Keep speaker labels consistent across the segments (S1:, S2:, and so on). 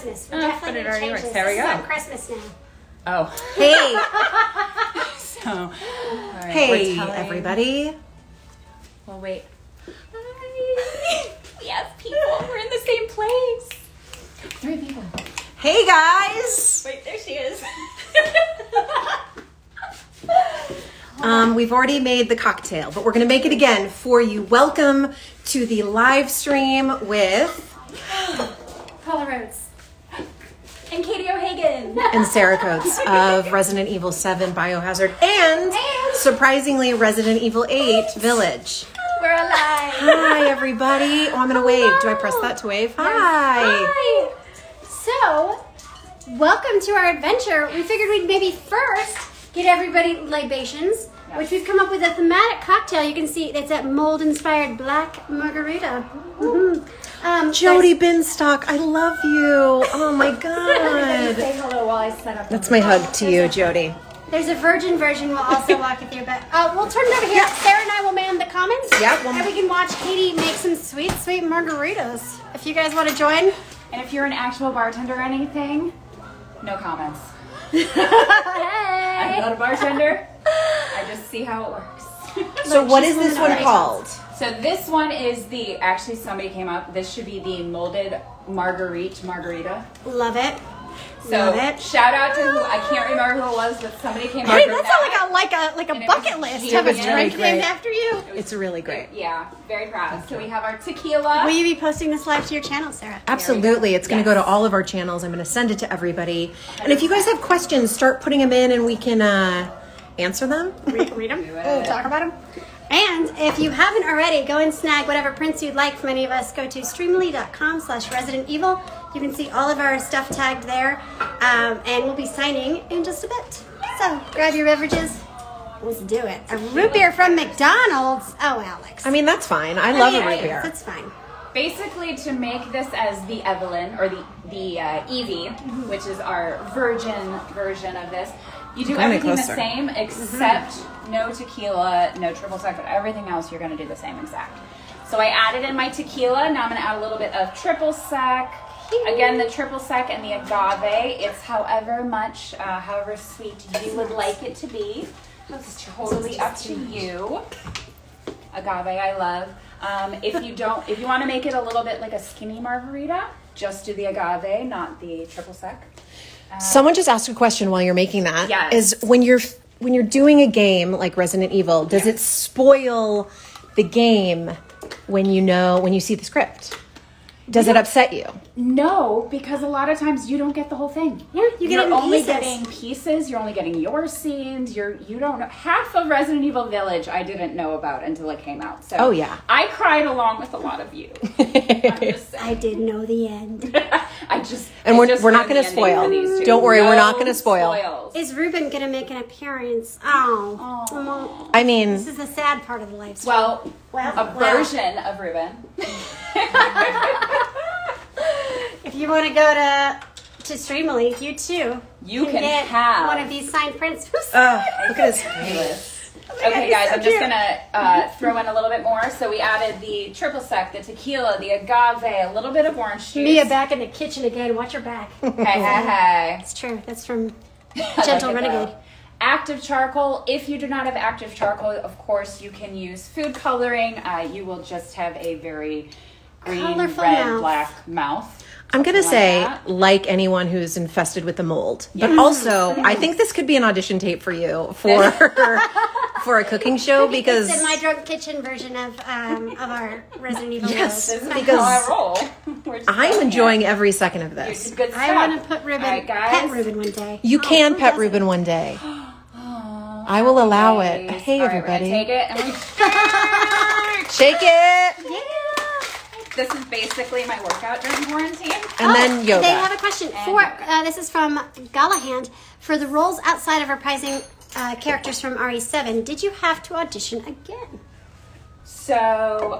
S1: Christmas. We're definitely going to change this.
S2: There we go.
S1: This is on Christmas now.
S2: Oh.
S3: Hey.
S2: So, right,
S3: Hey, everybody.
S2: Well, wait. Hi. We have people. We're in the same place. 3 people.
S3: Hey, guys.
S2: Wait, there she is.
S3: We've already made the cocktail, but we're going to make it again for you. Welcome to the live stream with
S1: Paula Rhodes.
S2: And Katie O'Hagan.
S3: and Sara Coates of Resident Evil 7 Biohazard and surprisingly Resident Evil 8 Village.
S2: We're alive.
S3: Hi, everybody. Oh, I'm going to wave. Do I press that to wave? Hi.
S1: Hi. So, welcome to our adventure. We figured we'd maybe first get everybody libations, which we've come up with a thematic cocktail. You can see it's a mold-inspired black margarita.
S3: Jody Binstock, I love you. Oh, my God.
S1: Say hello while I set up.
S3: That's my hug to you, Jody.
S1: There's a virgin version we'll also walk you through, but we'll turn it over here. Sarah and I will man the comments.
S3: Yeah.
S1: And we can watch Katie make some sweet, sweet margaritas. If you guys want to join.
S2: And if you're an actual bartender or anything, no comments.
S1: Hey.
S2: I'm not a bartender. I just see how it works.
S3: So what is this one called?
S2: So this one is actually somebody came up, this should be the molded margarita.
S1: Love it.
S2: So
S1: Love it.
S2: shout out to I can't remember who it was, but somebody came up
S1: Hey,
S2: with
S1: that's
S2: that.
S1: like a
S2: And it
S1: bucket
S2: was
S1: list.
S2: huge.
S1: Have a
S2: It was
S1: drink
S3: really
S1: named
S3: great.
S1: after you.
S3: It's really great.
S2: Yeah, very proud. So we have our tequila.
S1: Will you be posting this live to your channel, Sarah?
S3: Absolutely. It's going to go to all of our channels. I'm going to send it to everybody. And if you guys have questions, start putting them in and we can answer them.
S1: Read them. Talk about them. And if you haven't already, go and snag whatever prints you'd like from any of us. Go to streamly.com/Resident Evil. You can see all of our stuff tagged there. And we'll be signing in just a bit. So grab your beverages. Let's do it. A root beer from McDonald's. Oh, Alex.
S3: I mean, that's fine. I love a root beer.
S1: That's fine.
S2: Basically, to make this as the Evelyn or the Evie, which is our virgin version of this, you do everything the same except no tequila, no triple sec, but everything else you're going to do the same exact. So I added in my tequila. Now I'm going to add a little bit of triple sec. Again, the triple sec and the agave. It's however sweet you would like it to be. It's totally up to you. Agave, I love. If you want to make it a little bit like a skinny margarita, just do the agave, not the triple sec.
S3: Someone just asked a question while you're making that.
S2: Yes.
S3: Is when you're doing a game like Resident Evil, does it spoil the game when you see the script? Does it upset you?
S2: No, because a lot of times you don't get the whole thing.
S1: Yeah, you're
S2: only getting pieces. You're only getting your scenes. You don't know half of Resident Evil Village. I didn't know about until it came out. So
S3: oh yeah,
S2: I cried along with a lot of you. I
S1: didn't know the end.
S3: We're not going to spoil. Don't worry, we're not going to spoil.
S2: Spoils.
S1: Is Ruben going to make an appearance? Oh.
S3: I mean,
S1: this is the sad part of the life story.
S2: A version of Ruben.
S1: If you want to go to Streamly, you too.
S2: You can
S1: get
S2: have
S1: one of these signed prints.
S3: look at his face.
S2: Okay, guys, I'm just gonna throw in a little bit more. So we added the triple sec, the tequila, the agave, a little bit of orange juice.
S1: Mia back in the kitchen again. Watch your back.
S2: Hey.
S1: It's true. That's from Gentle Renegade.
S2: Active charcoal. If you do not have active charcoal, of course, you can use food coloring. You will just have a very green,
S1: colorful
S2: red,
S1: mouth.
S2: black mouth.
S3: I'm going to say, like anyone who's infested with the mold, but also I think this could be an audition tape for you for a cooking show because
S1: it's in my drunk kitchen version of our Resident Evil.
S3: Yes,
S2: This is
S3: because
S2: how I roll.
S3: I'm enjoying every second of this.
S2: Good stuff.
S1: I want to put Ruben,
S2: All right, guys.
S1: pet Ruben one day.
S3: You can pet Ruben one day. I will allow it. Hey,
S2: all right,
S3: everybody.
S2: We're gonna take it and we
S3: Shake it.
S1: Yeah.
S2: This is basically my workout during quarantine.
S3: And then yoga.
S1: They have a question. This is from Galahand. For the roles outside of reprising characters from RE7, did you have to audition again?
S2: So,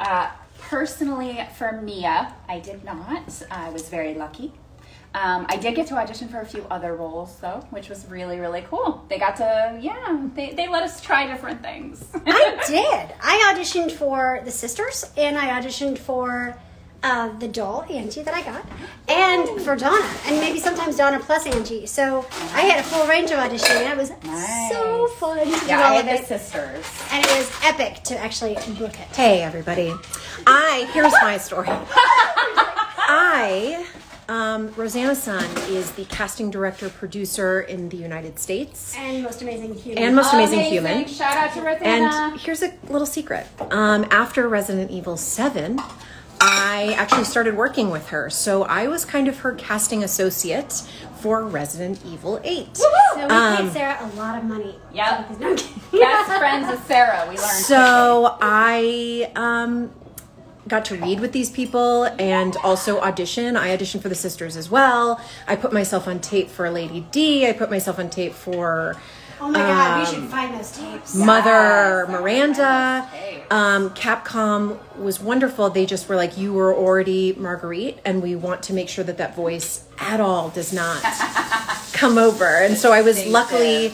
S2: personally, for Mia, I did not. I was very lucky. I did get to audition for a few other roles, though, which was really, really cool. They got to, they let us try different things.
S1: I did. I auditioned for the sisters, and I auditioned for of the doll, Angie, that I got, and for Donna, and maybe sometimes Donna plus Angie. So I had a full range of auditioning, and it was so fun to do all of it.
S2: Sisters.
S1: And it was epic to actually book it.
S3: Hey, everybody. Here's my story. Rosanna Sun is the casting director, producer in the United States.
S1: And most amazing human.
S2: Shout out to Rosanna.
S3: And here's a little secret. After Resident Evil 7, I actually started working with her. So I was kind of her casting associate for Resident Evil 8.
S1: So we paid Sarah a lot of money.
S2: Yep. Best friends with Sarah, we learned.
S3: So I got to read with these people and also audition. I auditioned for the sisters as well. I put myself on tape for Lady D. I put myself on tape for...
S1: Oh my God, we should find those tapes.
S3: Mother Miranda. Capcom was wonderful. They just were like, you were already Marguerite, and we want to make sure that that voice at all does not come over. And so I was luckily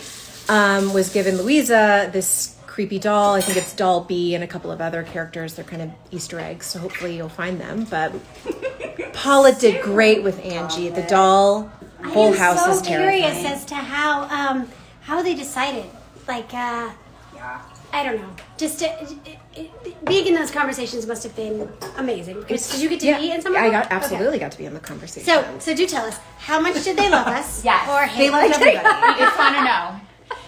S3: was given Louisa, this creepy doll. I think it's doll B and a couple of other characters. They're kind of Easter eggs, so hopefully you'll find them. But Paula did great with Angie. The doll, whole house is terrifying.
S1: I'm so curious as to how they decided. Like, I don't know. Just being in those conversations must have been amazing. Because did you get to be in some of them?
S3: I absolutely got to be in the conversation.
S1: So do tell us, how much did they love us?
S2: Yes.
S1: Or hate
S3: They loved everybody.
S2: We just want to know.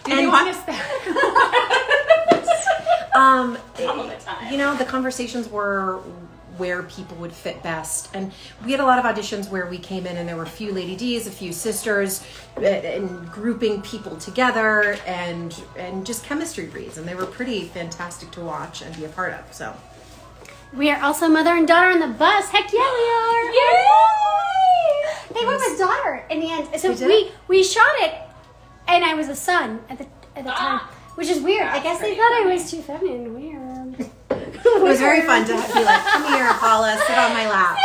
S2: Do they want us back?
S3: You know, the conversations were where people would fit best. And we had a lot of auditions where we came in and there were a few Lady Ds, a few sisters, and grouping people together and just chemistry reads. And they were pretty fantastic to watch and be a part of, so.
S1: We are also mother and daughter on the bus. Heck yeah, we are.
S2: Yay!
S1: They went with daughter in the end. So
S3: did?
S1: we shot it, and I was a son at the time, which is weird. I guess they thought I was too feminine. Weird.
S3: It was very fun to be like, come here, Paula, sit on my lap.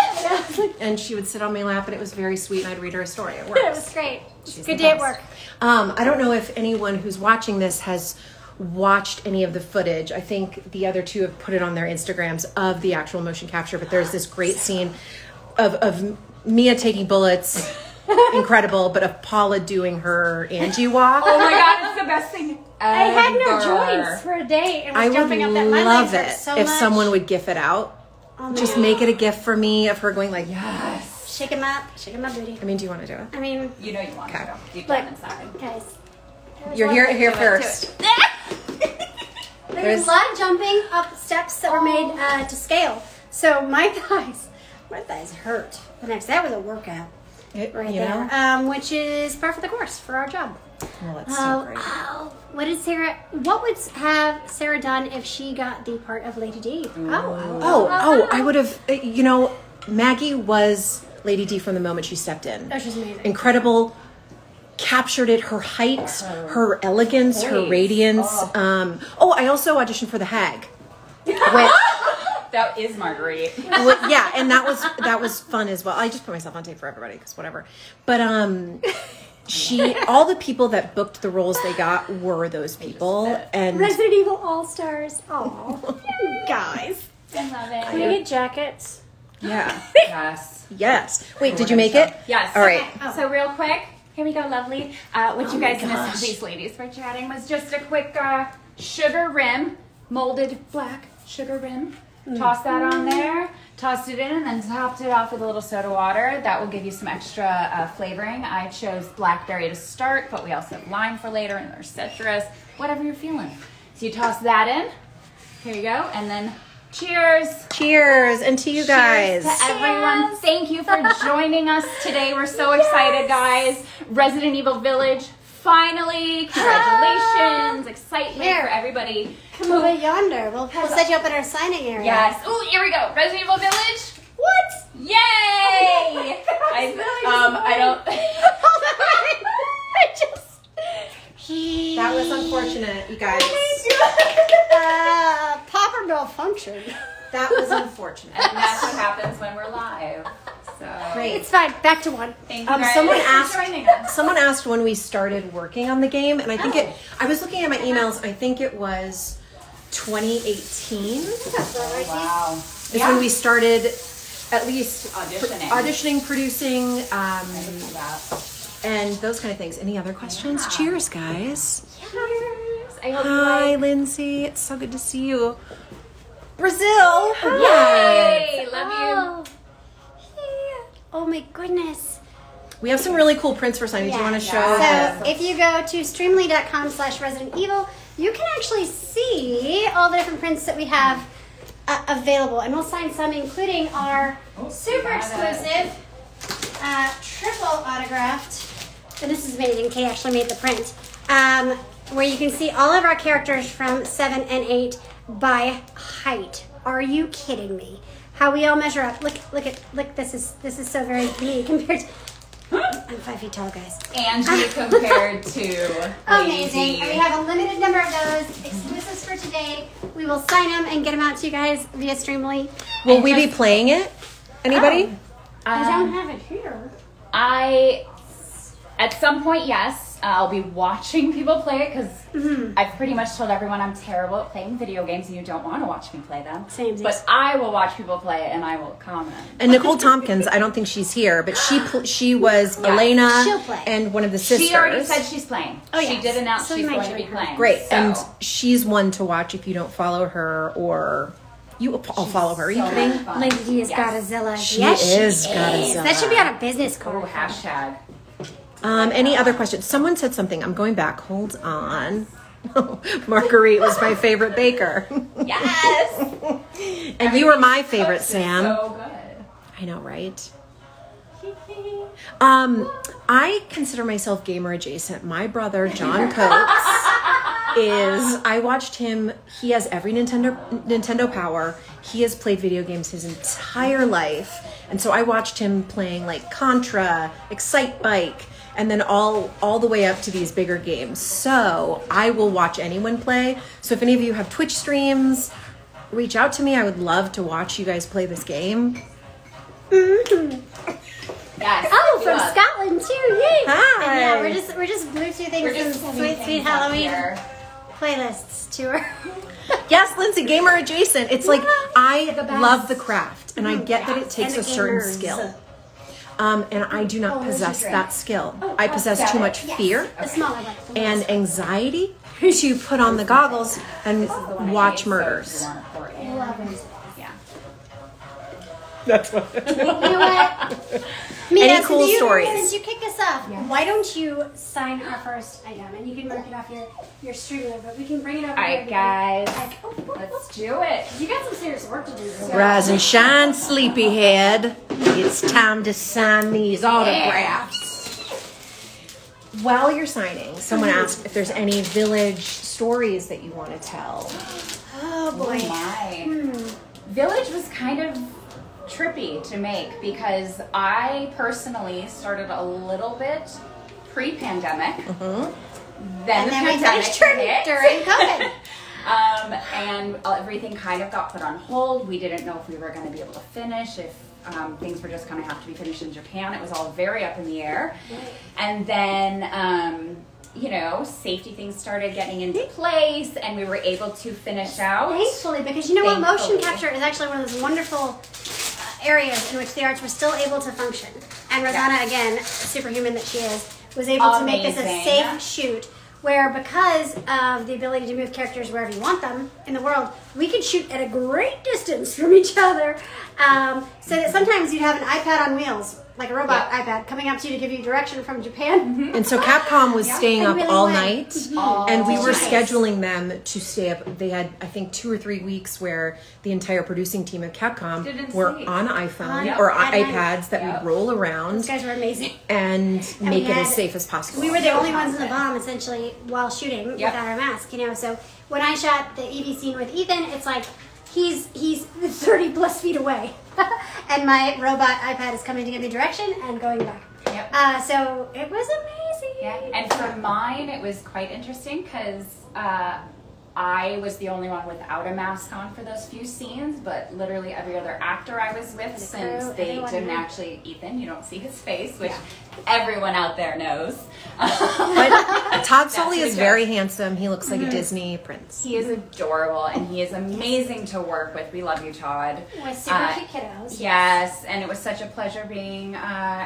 S3: And she would sit on my lap, and it was very sweet, and I'd read her a story. It works.
S1: It was great. Good day at work.
S3: I don't know if anyone who's watching this has watched any of the footage. I think the other two have put it on their Instagrams of the actual motion capture, but there's this great scene of Mia taking bullets, incredible, but of Paula doing her Angie walk.
S2: Oh my God, it's the best thing ever.
S1: I had no joints for a day and was jumping up that. My
S3: love
S1: legs
S3: it
S1: hurt so
S3: if
S1: much.
S3: someone would gif it out. Just make it a gif for me of her going like, yes.
S1: Shake him up, booty.
S3: I mean, do you want to do it?
S1: I mean,
S2: You know you want to. Deep
S1: look,
S2: down inside.
S1: guys.
S3: You're here first.
S1: There's a lot of jumping up steps that were made to scale. So my thighs hurt. The next, that was a workout right there, which is par for the course for our job.
S3: Well, that's so great.
S1: What would have Sarah done if she got the part of Lady D?
S3: I would have, Maggie was Lady D from the moment she stepped in.
S1: Oh, she's amazing.
S3: Incredible. Captured it, her height, her elegance, her radiance. I also auditioned for the Hag.
S2: That is Marguerite.
S3: Yeah, and that was fun as well. I just put myself on tape for everybody because whatever. But all the people that booked the roles they got were those people. And
S1: Resident Evil All-Stars. Oh, guys.
S2: I love it.
S1: Can we get jackets?
S3: yeah.
S2: Yes.
S3: Wait, did you make it?
S2: Yes.
S3: All right.
S2: Okay. So real quick, here we go, lovely. What you guys missed, these ladies were chatting, was just a quick sugar rim, molded black sugar rim. Toss that on there, tossed it in, and then topped it off with a little soda water. That will give you some extra flavoring. I chose blackberry to start, but we also have lime for later, and there's citrus, whatever you're feeling. So you toss that in. Here you go, and then cheers.
S3: Cheers, and to you guys.
S2: Cheers to everyone. Thank you for joining us today. We're so excited, guys. Resident Evil Village. Finally, congratulations, excitement for everybody.
S1: Come over yonder. We'll set you up in our signing area.
S2: Yes. Oh, here we go. Resident Evil Village.
S1: What?
S2: Yay! I don't.
S3: That was unfortunate, you guys.
S1: Popper malfunction.
S3: That was unfortunate.
S2: And that's what happens when we're live. So
S3: Great.
S1: It's fine. Back to one.
S2: Thank you guys for joining us.
S3: Someone asked when we started working on the game, and I think I was looking at my emails. I think it was 2018.
S2: Wow.
S3: Is when we started at least auditioning, producing, and those kind of things. Any other questions? Cheers, guys.
S2: Cheers. I hope
S3: Hi, Lindsay. It's so good to see you. Brazil.
S2: Yay! Love you.
S1: Oh my goodness.
S3: We have some really cool prints for signing. Do you want to show?
S1: So if you go to streamly.com/Resident Evil, you can actually see all the different prints that we have available. And we'll sign some, including our super exclusive triple autographed. And this is amazing. Kate actually made the print. Where you can see all of our characters from 7 and 8 by height. Are you kidding me? How we all measure up. Look, this is so very me compared to... I'm 5 feet tall, guys.
S2: Angie compared to
S1: amazing. And we have a limited number of those exclusives for today. We will sign them and get them out to you guys via Streamly.
S3: Will we be playing it? Anybody?
S1: I don't have it here.
S2: At some point, yes. I'll be watching people play it because I've pretty much told everyone I'm terrible at playing video games and you don't want to watch me play them.
S1: Same.
S2: But I will watch people play it and I will comment.
S3: And Nicole Tompkins, I don't think she's here, but she was Elena and one of the sisters.
S2: She already said she's playing.
S1: Oh, yes.
S2: She did announce
S1: So
S2: she's
S1: you might
S2: going to be
S1: join her.
S2: playing.
S3: Great.
S2: So.
S3: And she's one to watch if you don't follow her or... I'll follow her. Are you kidding?
S1: Lady is Godzilla.
S3: She is Godzilla.
S1: That should be on a business card.
S2: Oh, hashtag.
S3: Any other questions? Someone said something. I'm going back. Hold on. Marguerite was my favorite baker.
S2: Yes.
S3: And you were my favorite, Sam.
S2: So good.
S3: I know, right? I consider myself gamer adjacent. My brother, John Coates, I watched him. He has every Nintendo Power. He has played video games his entire life. And so I watched him playing like Contra, Excite Bike, and then all the way up to these bigger games. So I will watch anyone play. So if any of you have Twitch streams, reach out to me. I would love to watch you guys play this game.
S2: Yes.
S1: Oh, from Scotland too! Yay!
S3: Hi.
S1: And yeah, we're just Bluetoothing some sweet Halloween playlists to her.
S3: Yes, Lindsay, gamer adjacent. It's like I love the craft, and I get that it takes a certain skill. And I do not possess that skill. I possess too much fear and anxiety to put on the goggles and watch murders.
S1: That's what. You know what?
S3: Any cool stories?
S1: Since you kicked us off, why don't you sign our first item? And you can mark it off your streamer, but we can bring it up.
S2: All right, guys. Let's do it.
S1: You got some serious work to do. So.
S3: Rise and shine, sleepyhead. It's time to sign these autographs. While you're signing, someone asked if there's any village stories that you want to tell.
S1: Oh, boy.
S2: Oh, my. Village was kind of trippy to make because I personally started a little bit pre-pandemic. Then the pandemic hit
S1: during COVID.
S2: And everything kind of got put on hold. We didn't know if we were going to be able to finish, if things were just going to have to be finished in Japan. It was all very up in the air. And then, safety things started getting into place and we were able to finish out.
S1: Thankfully, because you know what? Motion capture is actually one of those wonderful areas in which the arts were still able to function. And Rosanna, again, superhuman that she is, was able to make this a safe shoot where because of the ability to move characters wherever you want them in the world, we could shoot at a great distance from each other. So that sometimes you'd have an iPad on wheels, like a robot iPad, coming up to you to give you direction from Japan.
S3: And so Capcom was staying up all night, and we were scheduling them to stay up. They had, I think, 2 or 3 weeks where the entire producing team of Capcom were on iPhone or iPads that we'd roll around.
S1: Those guys were amazing.
S3: And make it as safe as possible.
S1: We were the only ones in the bomb, essentially, while shooting without our mask, So when I shot the Eevee scene with Ethan, it's like, he's 30 plus feet away. And my robot iPad is coming to give me direction and going back. So it was amazing.
S2: And for mine, it was quite interesting because I was the only one without a mask on for those few scenes, but literally every other actor I was with, since they didn't actually, Ethan, you don't see his face, which everyone out there knows.
S3: But Todd Sully is very handsome. He looks like a Disney prince.
S2: He is adorable, and he is amazing to work with. We love you, Todd.
S1: With super cute kiddos.
S2: Yes, and it was such a pleasure being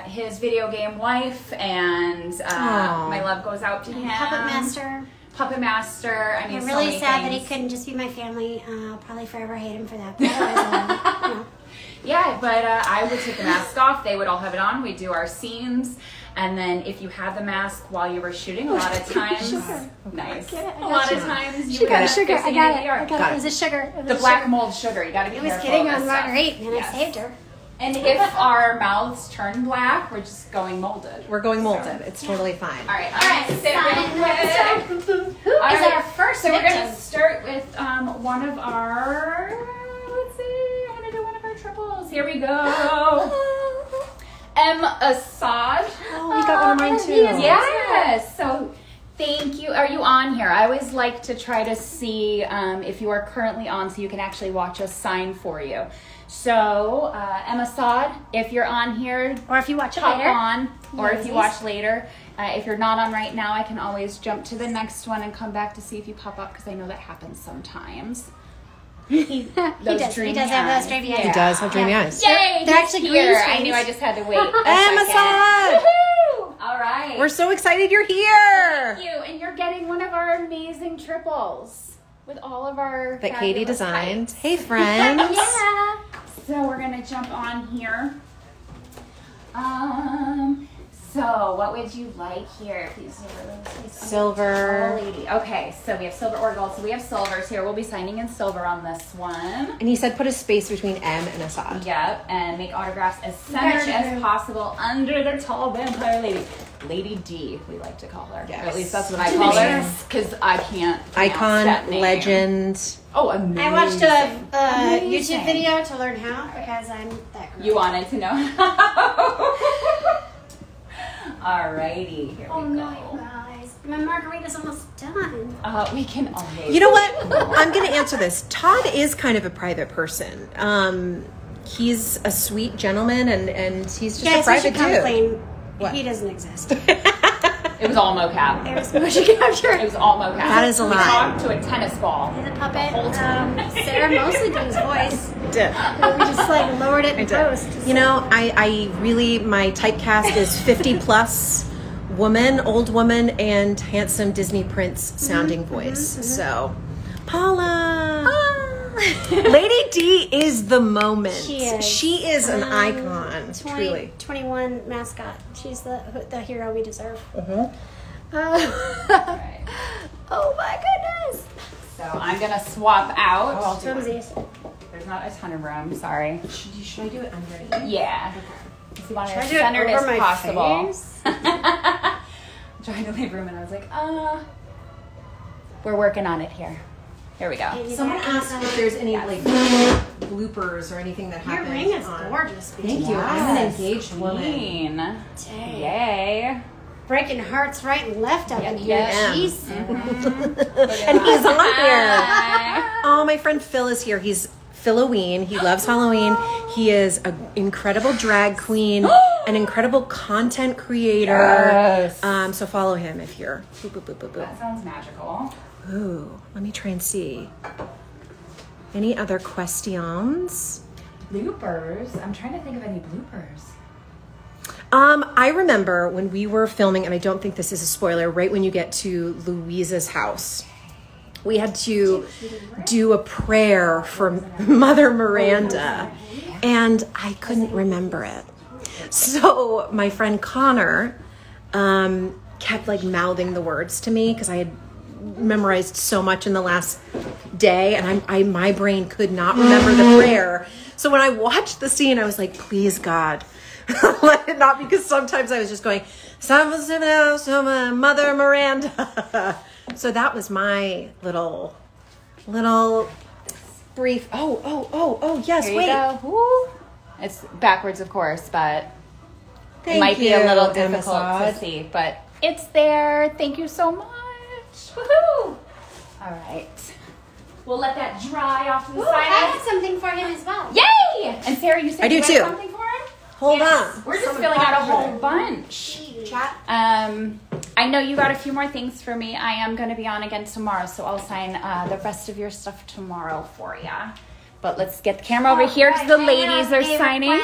S2: his video game wife, and my love goes out to him. Puppet Master. I mean,
S1: I'm really
S2: so
S1: sad
S2: things.
S1: that he couldn't just be my family. I'll probably forever hate him for that. But otherwise,
S2: Yeah, but I would take the mask off. They would all have it on. We'd do our scenes. And then if you had the mask while you were shooting, a lot of times, nice. A lot of times you would end up
S1: sugar. I
S2: fixing
S1: got
S2: it.
S1: it. It was a sugar.
S2: The black mold sugar. You got to be careful.
S1: I was kidding
S2: with
S1: on
S2: this stuff.
S1: Marguerite, and I saved her.
S2: And if our mouths turn black, we're just going molded.
S3: We're going molded. It's totally fine.
S2: All right. Sit real quick.
S1: Who is our first
S2: So we're
S1: victim?
S2: going to start with one of our, let's see, I want to do one of our triples. Here we go. M. Assad.
S3: Oh, we got one of mine too.
S2: Yes. So thank you. Are you on here? I always like to try to see if you are currently on so you can actually watch us sign for you. So, M. Assad, if you're on here,
S1: Or if you watch it
S2: pop
S1: later.
S2: on, or if you watch later. If you're not on right now, I can always jump to the next one and come back to see if you pop up, because I know that happens sometimes.
S1: He does. He does have those dreamy eyes.
S3: He does have dreamy eyes.
S2: Yay!
S1: They're actually green
S2: here.
S1: screens.
S2: I knew I just had to wait.
S3: Assad!
S2: All right.
S3: We're so excited you're here.
S2: Thank you. And you're getting one of our amazing triples with all of our
S3: That Katie
S2: fabulous
S3: designed.
S2: heights.
S3: Hey, friends.
S2: Yeah. So we're gonna jump on here. So what would you like here? These are
S3: Silver.
S2: Oh, lady. Okay, so we have silver or gold. So we have silvers here. We'll be signing in silver on this one.
S3: And he said put a space between M and Assad.
S2: Yep, and make autographs as centered as possible under the tall vampire lady. Lady D, we like to call her.
S3: Yes.
S2: Or at least that's what I call her, because I can't pronounce that
S3: Icon,
S2: name.
S3: legend.
S2: Oh, amazing.
S1: I watched a
S2: Amazing.
S1: YouTube video to learn how, because I'm that girl.
S2: You wanted to know how. Alrighty, here we go.
S1: No, you guys. My margarita's almost done.
S2: We can always.
S3: You know what? I'm going to answer this. Todd is kind of a private person. He's a sweet gentleman, and he's just a private dude.
S1: Complain.
S3: What?
S1: He doesn't exist.
S2: It was all mocap.
S1: It was motion capture.
S2: It was all mocap.
S3: That is a
S2: We
S3: lie.
S2: talked to a tennis ball.
S1: The puppet.
S2: whole time.
S1: Sarah mostly did his voice.
S3: Did.
S1: We just like lowered it in post.
S3: You know, I really, my typecast is 50 plus woman, old woman, and handsome Disney prince sounding voice. So, Paula. Lady D is the moment.
S1: She is.
S3: an icon, truly.
S1: 21 mascot. She's the hero we deserve.
S2: Right.
S1: Oh my goodness.
S2: So I'm gonna swap out.
S1: Swimsies.
S2: There's not a ton of room. Sorry.
S3: Should I do it underneath?
S2: Yeah. If you want it
S1: Should I
S2: as
S1: do it
S2: centered
S1: over
S2: as
S1: my
S2: possible.
S1: face?
S2: Trying to leave room, and I was like, we're working on it here. Here we go.
S3: Someone asked if there's any like bloopers or anything that
S1: Your
S3: happened.
S1: ring is
S3: on-
S1: gorgeous.
S3: Thank you. I'm an engaged woman.
S2: Queen.
S1: Dang.
S2: Yay.
S1: Breaking hearts right and left up in here.
S2: yeah.
S1: Jeez.
S3: And he's on here. Oh, my friend Phil is here. He's Philoween. He loves Halloween. He is an incredible drag queen, an incredible content creator.
S2: Yes.
S3: So follow him if you're. Boop, boop, boop, boop, boop.
S2: That sounds magical.
S3: Ooh, let me try and see. Any other questions?
S2: Bloopers. I'm trying to think of any bloopers.
S3: I remember when we were filming, and I don't think this is a spoiler, right when you get to Louisa's house, we had to do a prayer for Mother Miranda, and I couldn't remember it. So my friend Connor kept like mouthing the words to me because I had memorized so much in the last day, and my brain could not remember the prayer. So when I watched the scene, I was like, please God, let it not, because sometimes I was just going, Mother Miranda. So that was my little brief. Oh, yes,
S2: Here you
S3: wait.
S2: go. Woo. It's backwards, of course, but
S3: Thank
S2: it might be
S3: you,
S2: a little difficult
S3: Amazon.
S2: to see, but it's there. Thank you so much. Woohoo! All right. We'll let that dry off to the
S1: Ooh,
S2: side.
S1: I have something for him as well.
S2: Yay! And Sarah, you said
S3: I do
S2: you had
S3: too.
S2: something for him?
S3: Hold
S2: Yes.
S3: on.
S2: We're just filling out a whole bunch.
S1: Chat.
S2: I know you got a few more things for me. I am going to be on again tomorrow, so I'll sign the rest of your stuff tomorrow for you. But let's get the camera over here because the ladies are signing.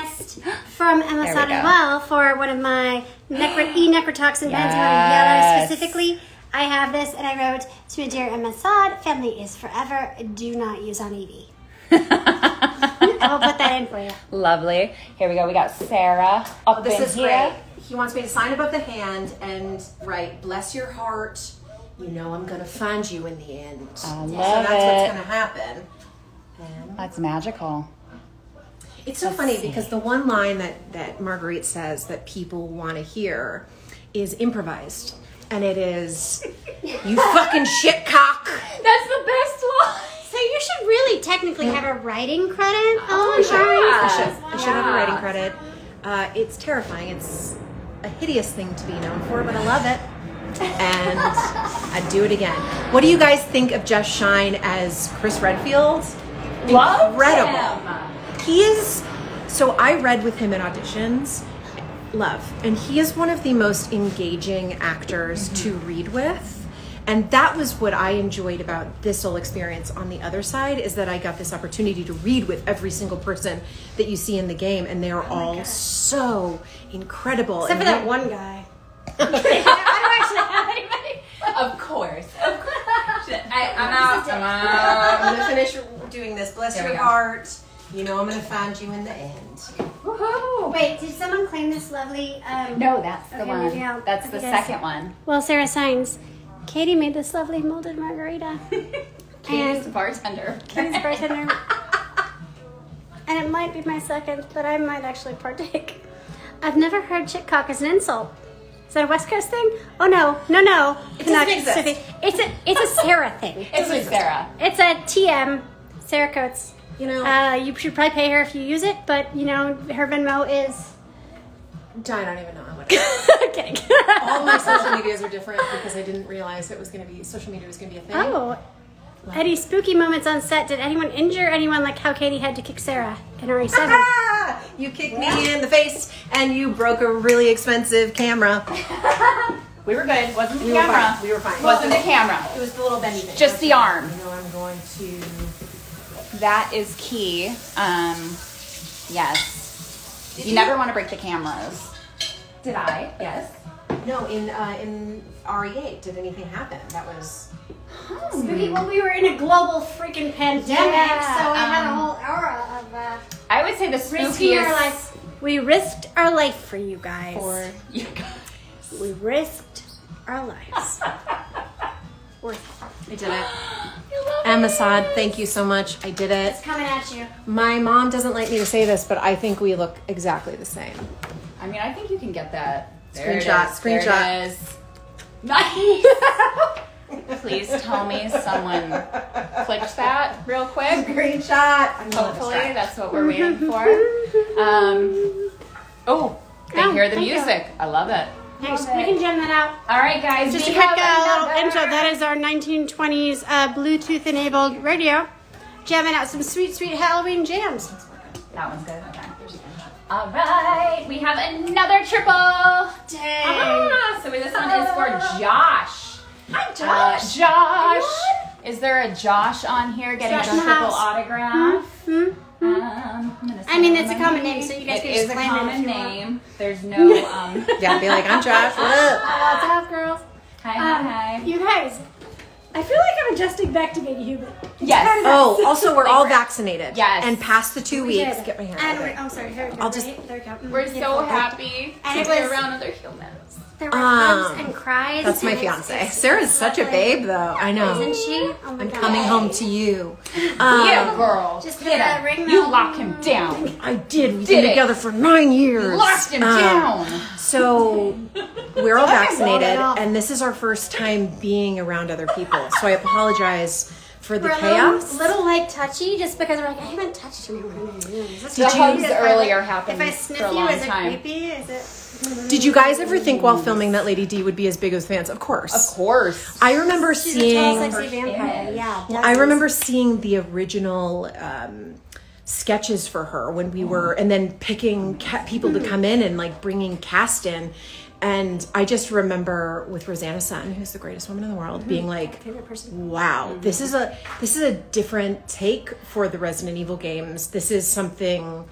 S1: From Emma Sod as well for one of my necrotoxin bands, yellow specifically. I have this, and I wrote, to my dear Emma Sod, family is forever. Do not use on Evie. I will put that in for you.
S2: Lovely. Here we go. We got Sarah up
S3: this
S2: in
S3: is
S2: here.
S3: Great. He wants me to sign above the hand and write, bless your heart. You know I'm going to find you in the end.
S2: I love
S3: so that's
S2: it.
S3: what's going to happen. And
S2: That's magical.
S3: it's so funny because the one line that Marguerite says that people want to hear is improvised. And it is, you fucking shitcock.
S2: That's the best one.
S1: So you should really technically have a writing credit.
S3: I should have a writing credit. It's terrifying. It's a hideous thing to be known for, but I love it. And I'd do it again. What do you guys think of Jeff Shine as Chris Redfield? Incredible. He is, so I read with him in auditions. Love. And he is one of the most engaging actors to read with. And that was what I enjoyed about this whole experience on the other side, is that I got this opportunity to read with every single person that you see in the game, and they are all so incredible.
S1: Except for that one guy.
S2: I don't actually have anybody. Of course. I'm out.
S3: I'm going to finish doing this. Bless your heart. You know I'm going to find you in the end.
S2: Woohoo.
S1: Wait, did someone claim this lovely...
S2: No, that's the one.
S1: maybe I'll-
S2: That's the second one.
S1: Well, Sarah signs. Katie made this lovely molded margarita.
S2: Katie's the bartender.
S1: Katie's bartender. And it might be my second, but I might actually partake. I've never heard shitcock as an insult. Is that a West Coast thing? Oh no.
S3: It doesn't exist.
S1: It's a Sarah thing.
S2: It's with Sarah.
S1: It's a TM. Sarah Coates.
S3: You know,
S1: You should probably pay her if you use it, but you know her Venmo is.
S3: I don't even know what it is.
S1: Kidding.
S3: All my social medias are different because I didn't realize it was going to be, social media was going to be a thing.
S1: Oh. Any spooky moments on set? Did anyone injure anyone like how Katie had to kick Sarah in RE7?
S3: You kicked me in the face and you broke a really expensive camera.
S2: We were good. Wasn't the
S3: We were
S2: camera.
S3: fine. We were fine.
S2: Wasn't the camera.
S3: It was the little bendy thing.
S2: Just the arm.
S3: You know, I'm going to...
S2: That is key. Yes. You never want to break the cameras. Did I? Yes.
S3: No, in RE8, did anything happen? That was...
S1: Spooky. Well, we were in a global freaking pandemic, so we had a whole era of
S2: I would say the
S1: risking our
S2: spookiest
S1: lives. We risked our life for you guys.
S2: for you guys.
S1: We risked our lives. Worth it.
S3: I did it. Emma Sod, thank you so much. I did it.
S1: It's coming at you.
S3: My mom doesn't like me to say this, but I think we look exactly the same.
S2: I mean, I think you can get that. There it
S3: Screenshot,
S2: is.
S3: screenshot.
S2: There it is. Nice. Please tell me someone clicked that real quick.
S3: Screenshot.
S2: Hopefully, that's what we're waiting for. They hear the music. I love it.
S1: Thanks. We can gem that out.
S2: All right, guys.
S1: Just a
S2: we
S1: quick
S2: have
S1: little intro. That is our 1920s Bluetooth-enabled radio. Jamming out some sweet, sweet Halloween jams.
S2: That one's good. Okay. All right. We have another triple.
S1: Dang.
S2: So this one is for Josh.
S1: Hi, Josh.
S2: Josh. Is there a Josh on here getting
S1: Josh
S2: a
S1: in the
S2: triple
S1: house.
S2: autograph?
S1: I mean, it's a common name, so you guys
S2: It
S1: can
S2: is
S1: just
S2: a
S1: claim it if
S2: common
S1: you want.
S2: name. There's no
S3: Yeah, be like, I'm Josh. What up?
S1: What's up, girls?
S2: Hi.
S1: You guys, I feel like I'm adjusting back to being human.
S2: Yes.
S3: Oh, also, we're all vaccinated.
S2: Yes.
S3: And past the 2 weeks.
S1: Did.
S3: Get my hair
S1: And
S3: out.
S1: we're, oh, sorry. Here we go.
S3: I'll just-
S1: Right? There we go.
S2: We're so
S1: Beautiful.
S2: happy
S1: And
S2: to
S1: it
S2: be
S1: was-
S2: around other humans.
S1: There were hugs and cries.
S3: That's my
S1: and
S3: fiance.
S1: it's
S3: Sarah's such a
S1: lovely.
S3: babe, though. I know.
S1: Isn't she? Oh my
S3: I'm
S1: God.
S3: coming home to you.
S2: Yeah, girl.
S1: Just
S2: Get
S1: gonna
S2: him.
S1: ring
S2: You
S1: the-
S2: lock him down.
S3: I did. We've
S2: Did
S3: been
S2: it.
S3: together for 9 years.
S2: Locked him down.
S3: So we're all vaccinated,
S1: it off.
S3: and this is our first time being around other people. So I apologize for the
S1: We're
S3: chaos.
S1: a little like touchy just because we're like, I haven't touched anyone in years.
S2: The hugs earlier happened
S1: If I sniff
S2: for a
S1: you,
S2: long
S1: is it
S2: time.
S1: creepy? Is it?
S3: Did you guys ever think while filming that Lady D would be as big as fans? Of course.
S2: Of course.
S3: I remember
S1: She's a
S3: seeing.
S1: tall, sexy vampire. Yeah.
S3: I remember seeing the original sketches for her when we were, and then picking people to come in and like bringing cast in. And I just remember with Rosanna Sutton, who's the greatest woman in the world, being like, wow, this is a different take for the Resident Evil games. This is something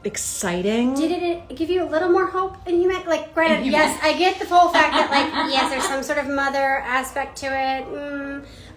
S3: exciting.
S1: Did it give you a little more hope in human? Like, granted, yes, I get the whole fact that, like, yes, there's some sort of mother aspect to it.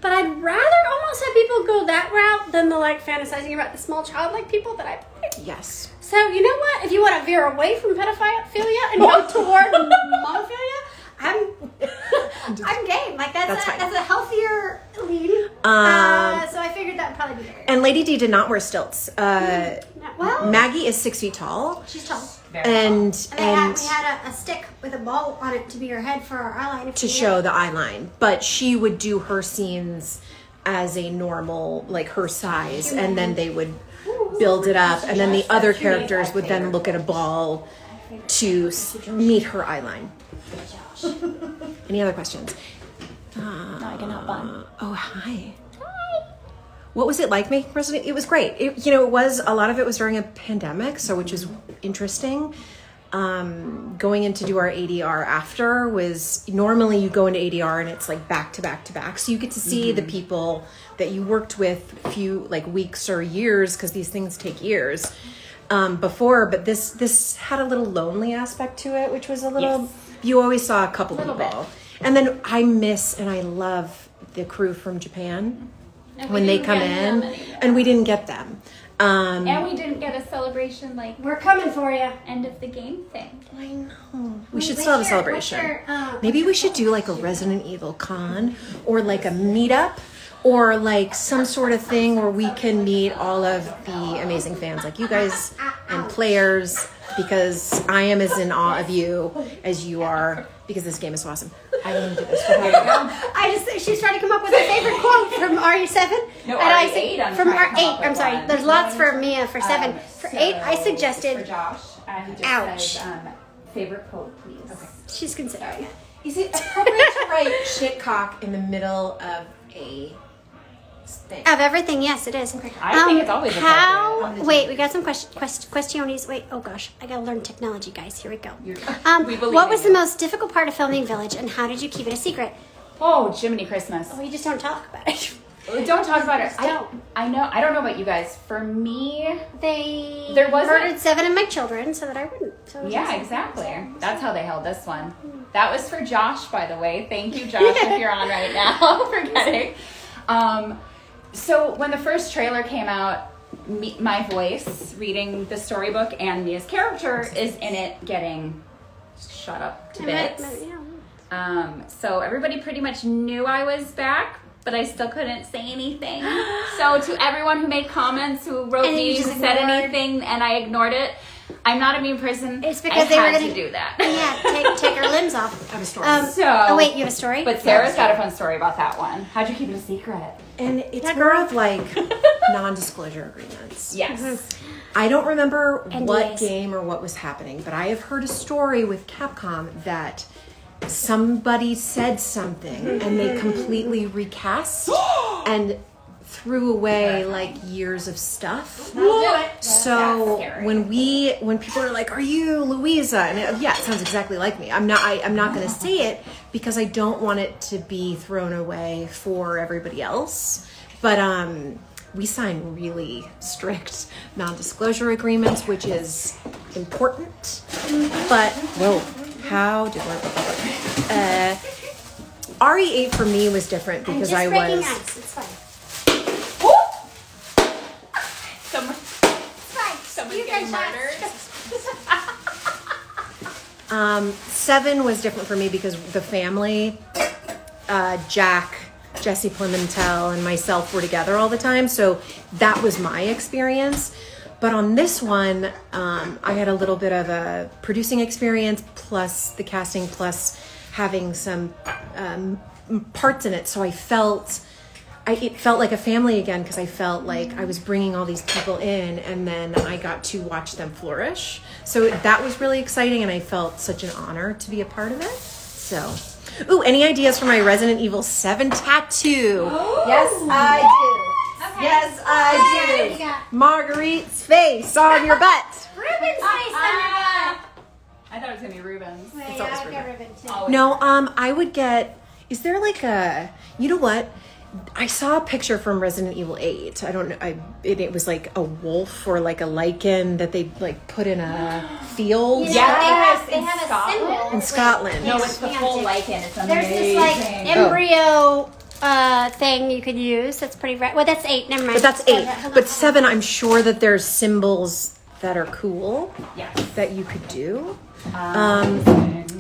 S1: But I'd rather almost have people go that route than the, like, fantasizing about the small childlike people that I play.
S3: Yes.
S1: So, you know what? If you want to veer away from pedophilia and go toward monophilia, I'm game. Like, that's a healthier lead. So I figured that would probably be there.
S3: And Lady D did not wear stilts.
S1: Well,
S3: Maggie is 6 feet tall.
S1: She's tall.
S3: And
S1: we had a stick with a ball on it to be her head for our eyeline.
S3: To show the eyeline. But she would do her scenes as a normal, like her size, and then they would build it up, and then the other characters would then look at a ball to meet her eyeline. Any other questions?
S4: No, I cannot bun.
S3: Oh, hi. What was it like making Resident? It was great. It was a lot of it was during a pandemic, so which is interesting. Going in to do our ADR after was normally you go into ADR and it's like back to back to back, so you get to see the people that you worked with a few like weeks or years, because these things take years before. But this had a little lonely aspect to it, which was a little. Yes. You always saw a couple people, bit. And then I miss and I love the crew from Japan. When they come in, and we didn't get them.
S2: And we didn't get a celebration like
S1: we're coming for you.
S2: End of the game thing.
S3: I know. We should still have a celebration. Maybe we should do like a Resident Evil con, or like a meetup, or like some sort of thing where we can meet all of the amazing fans like you guys and players, because I am as in awe of you as you are, because this game is awesome. I didn't do this.
S1: She's trying to come up with a favorite quote from RE7.
S2: No,
S1: and I
S2: RE8.
S1: From R8. I'm sorry. One. There's lots for Mia for 7. For 8, I suggested.
S2: For Josh. He just
S1: ouch.
S2: says, favorite quote, please. Okay.
S1: She's considering it.
S3: Is it appropriate to write shitcock in the middle of a thing?
S1: Of everything, yes, it is.
S2: I think it's always appropriate.
S1: Wait, we got some questions. Wait, oh gosh, I gotta learn technology, guys. Here we go. What was the most difficult part of filming Village, and how did you keep it a secret?
S2: Oh, Jiminy Christmas.
S1: Oh, you just don't talk about it.
S2: Don't talk about it. I know. I don't know about you guys. For me,
S1: there was murdered 7 of my children so that I wouldn't. So
S2: yeah, exactly. That's how they held this one. That was for Josh, by the way. Thank you, Josh, if you're on right now. Forgetting. So when the first trailer came out, my voice reading the storybook and Mia's character is in it getting shut up to bits. So everybody pretty much knew I was back, but I still couldn't say anything. So to everyone who made comments, who wrote me, who said anything, and I ignored it, I'm not a mean person.
S1: It's because
S2: they were going to do that.
S1: Yeah, take her limbs off.
S3: I have a story.
S1: Oh wait, you have a story?
S2: But Sarah's got a fun story about that one. How'd you keep it a secret?
S3: And it's more of like non-disclosure agreements.
S2: Yes.
S3: I don't remember
S1: NDAs.
S3: what game or what was happening, but I have heard a story with Capcom that somebody said something and they completely recast and threw away like years of stuff. So when people are like, "Are you Louisa?" and it sounds exactly like me. I'm not going to say it because I don't want it to be thrown away for everybody else. But we sign really strict non-disclosure agreements, which is important. But how did RE8 for me was different because I was.
S1: Ice. It's fine.
S2: Someone's getting murdered.
S3: 7 was different for me because the family, Jack, Jesse Pimentel, and myself were together all the time. So that was my experience. But on this one, I had a little bit of a producing experience, plus the casting, plus having some parts in it. So it felt like a family again, because I felt like I was bringing all these people in, and then I got to watch them flourish. So that was really exciting, and I felt such an honor to be a part of it. So, any ideas for my Resident Evil 7 tattoo? Yes, I do. Okay. Yes, I do. Marguerite's face on your butt.
S1: Ruben's face on your butt.
S2: I thought it was going to be Reuben's.
S1: Well,
S3: It's
S1: yeah,
S3: always
S1: I'd get
S3: Reuben.
S1: Reuben too.
S2: Always.
S3: No, I would get, is there like a, you know what? I saw a picture from Resident Evil 8. I don't know. It was like a wolf or like a lichen that they like put in a field.
S2: Yes,
S1: they
S2: in
S1: have a
S2: Scotland.
S1: symbol.
S3: In Scotland.
S2: No, it's the full lichen. It's amazing.
S1: There's this like embryo thing you could use. That's pretty rare. Well, that's 8. Never mind.
S3: But that's 8.
S1: Hold on.
S3: But 7, I'm sure that there's symbols that are cool
S2: Yes.
S3: that you could do.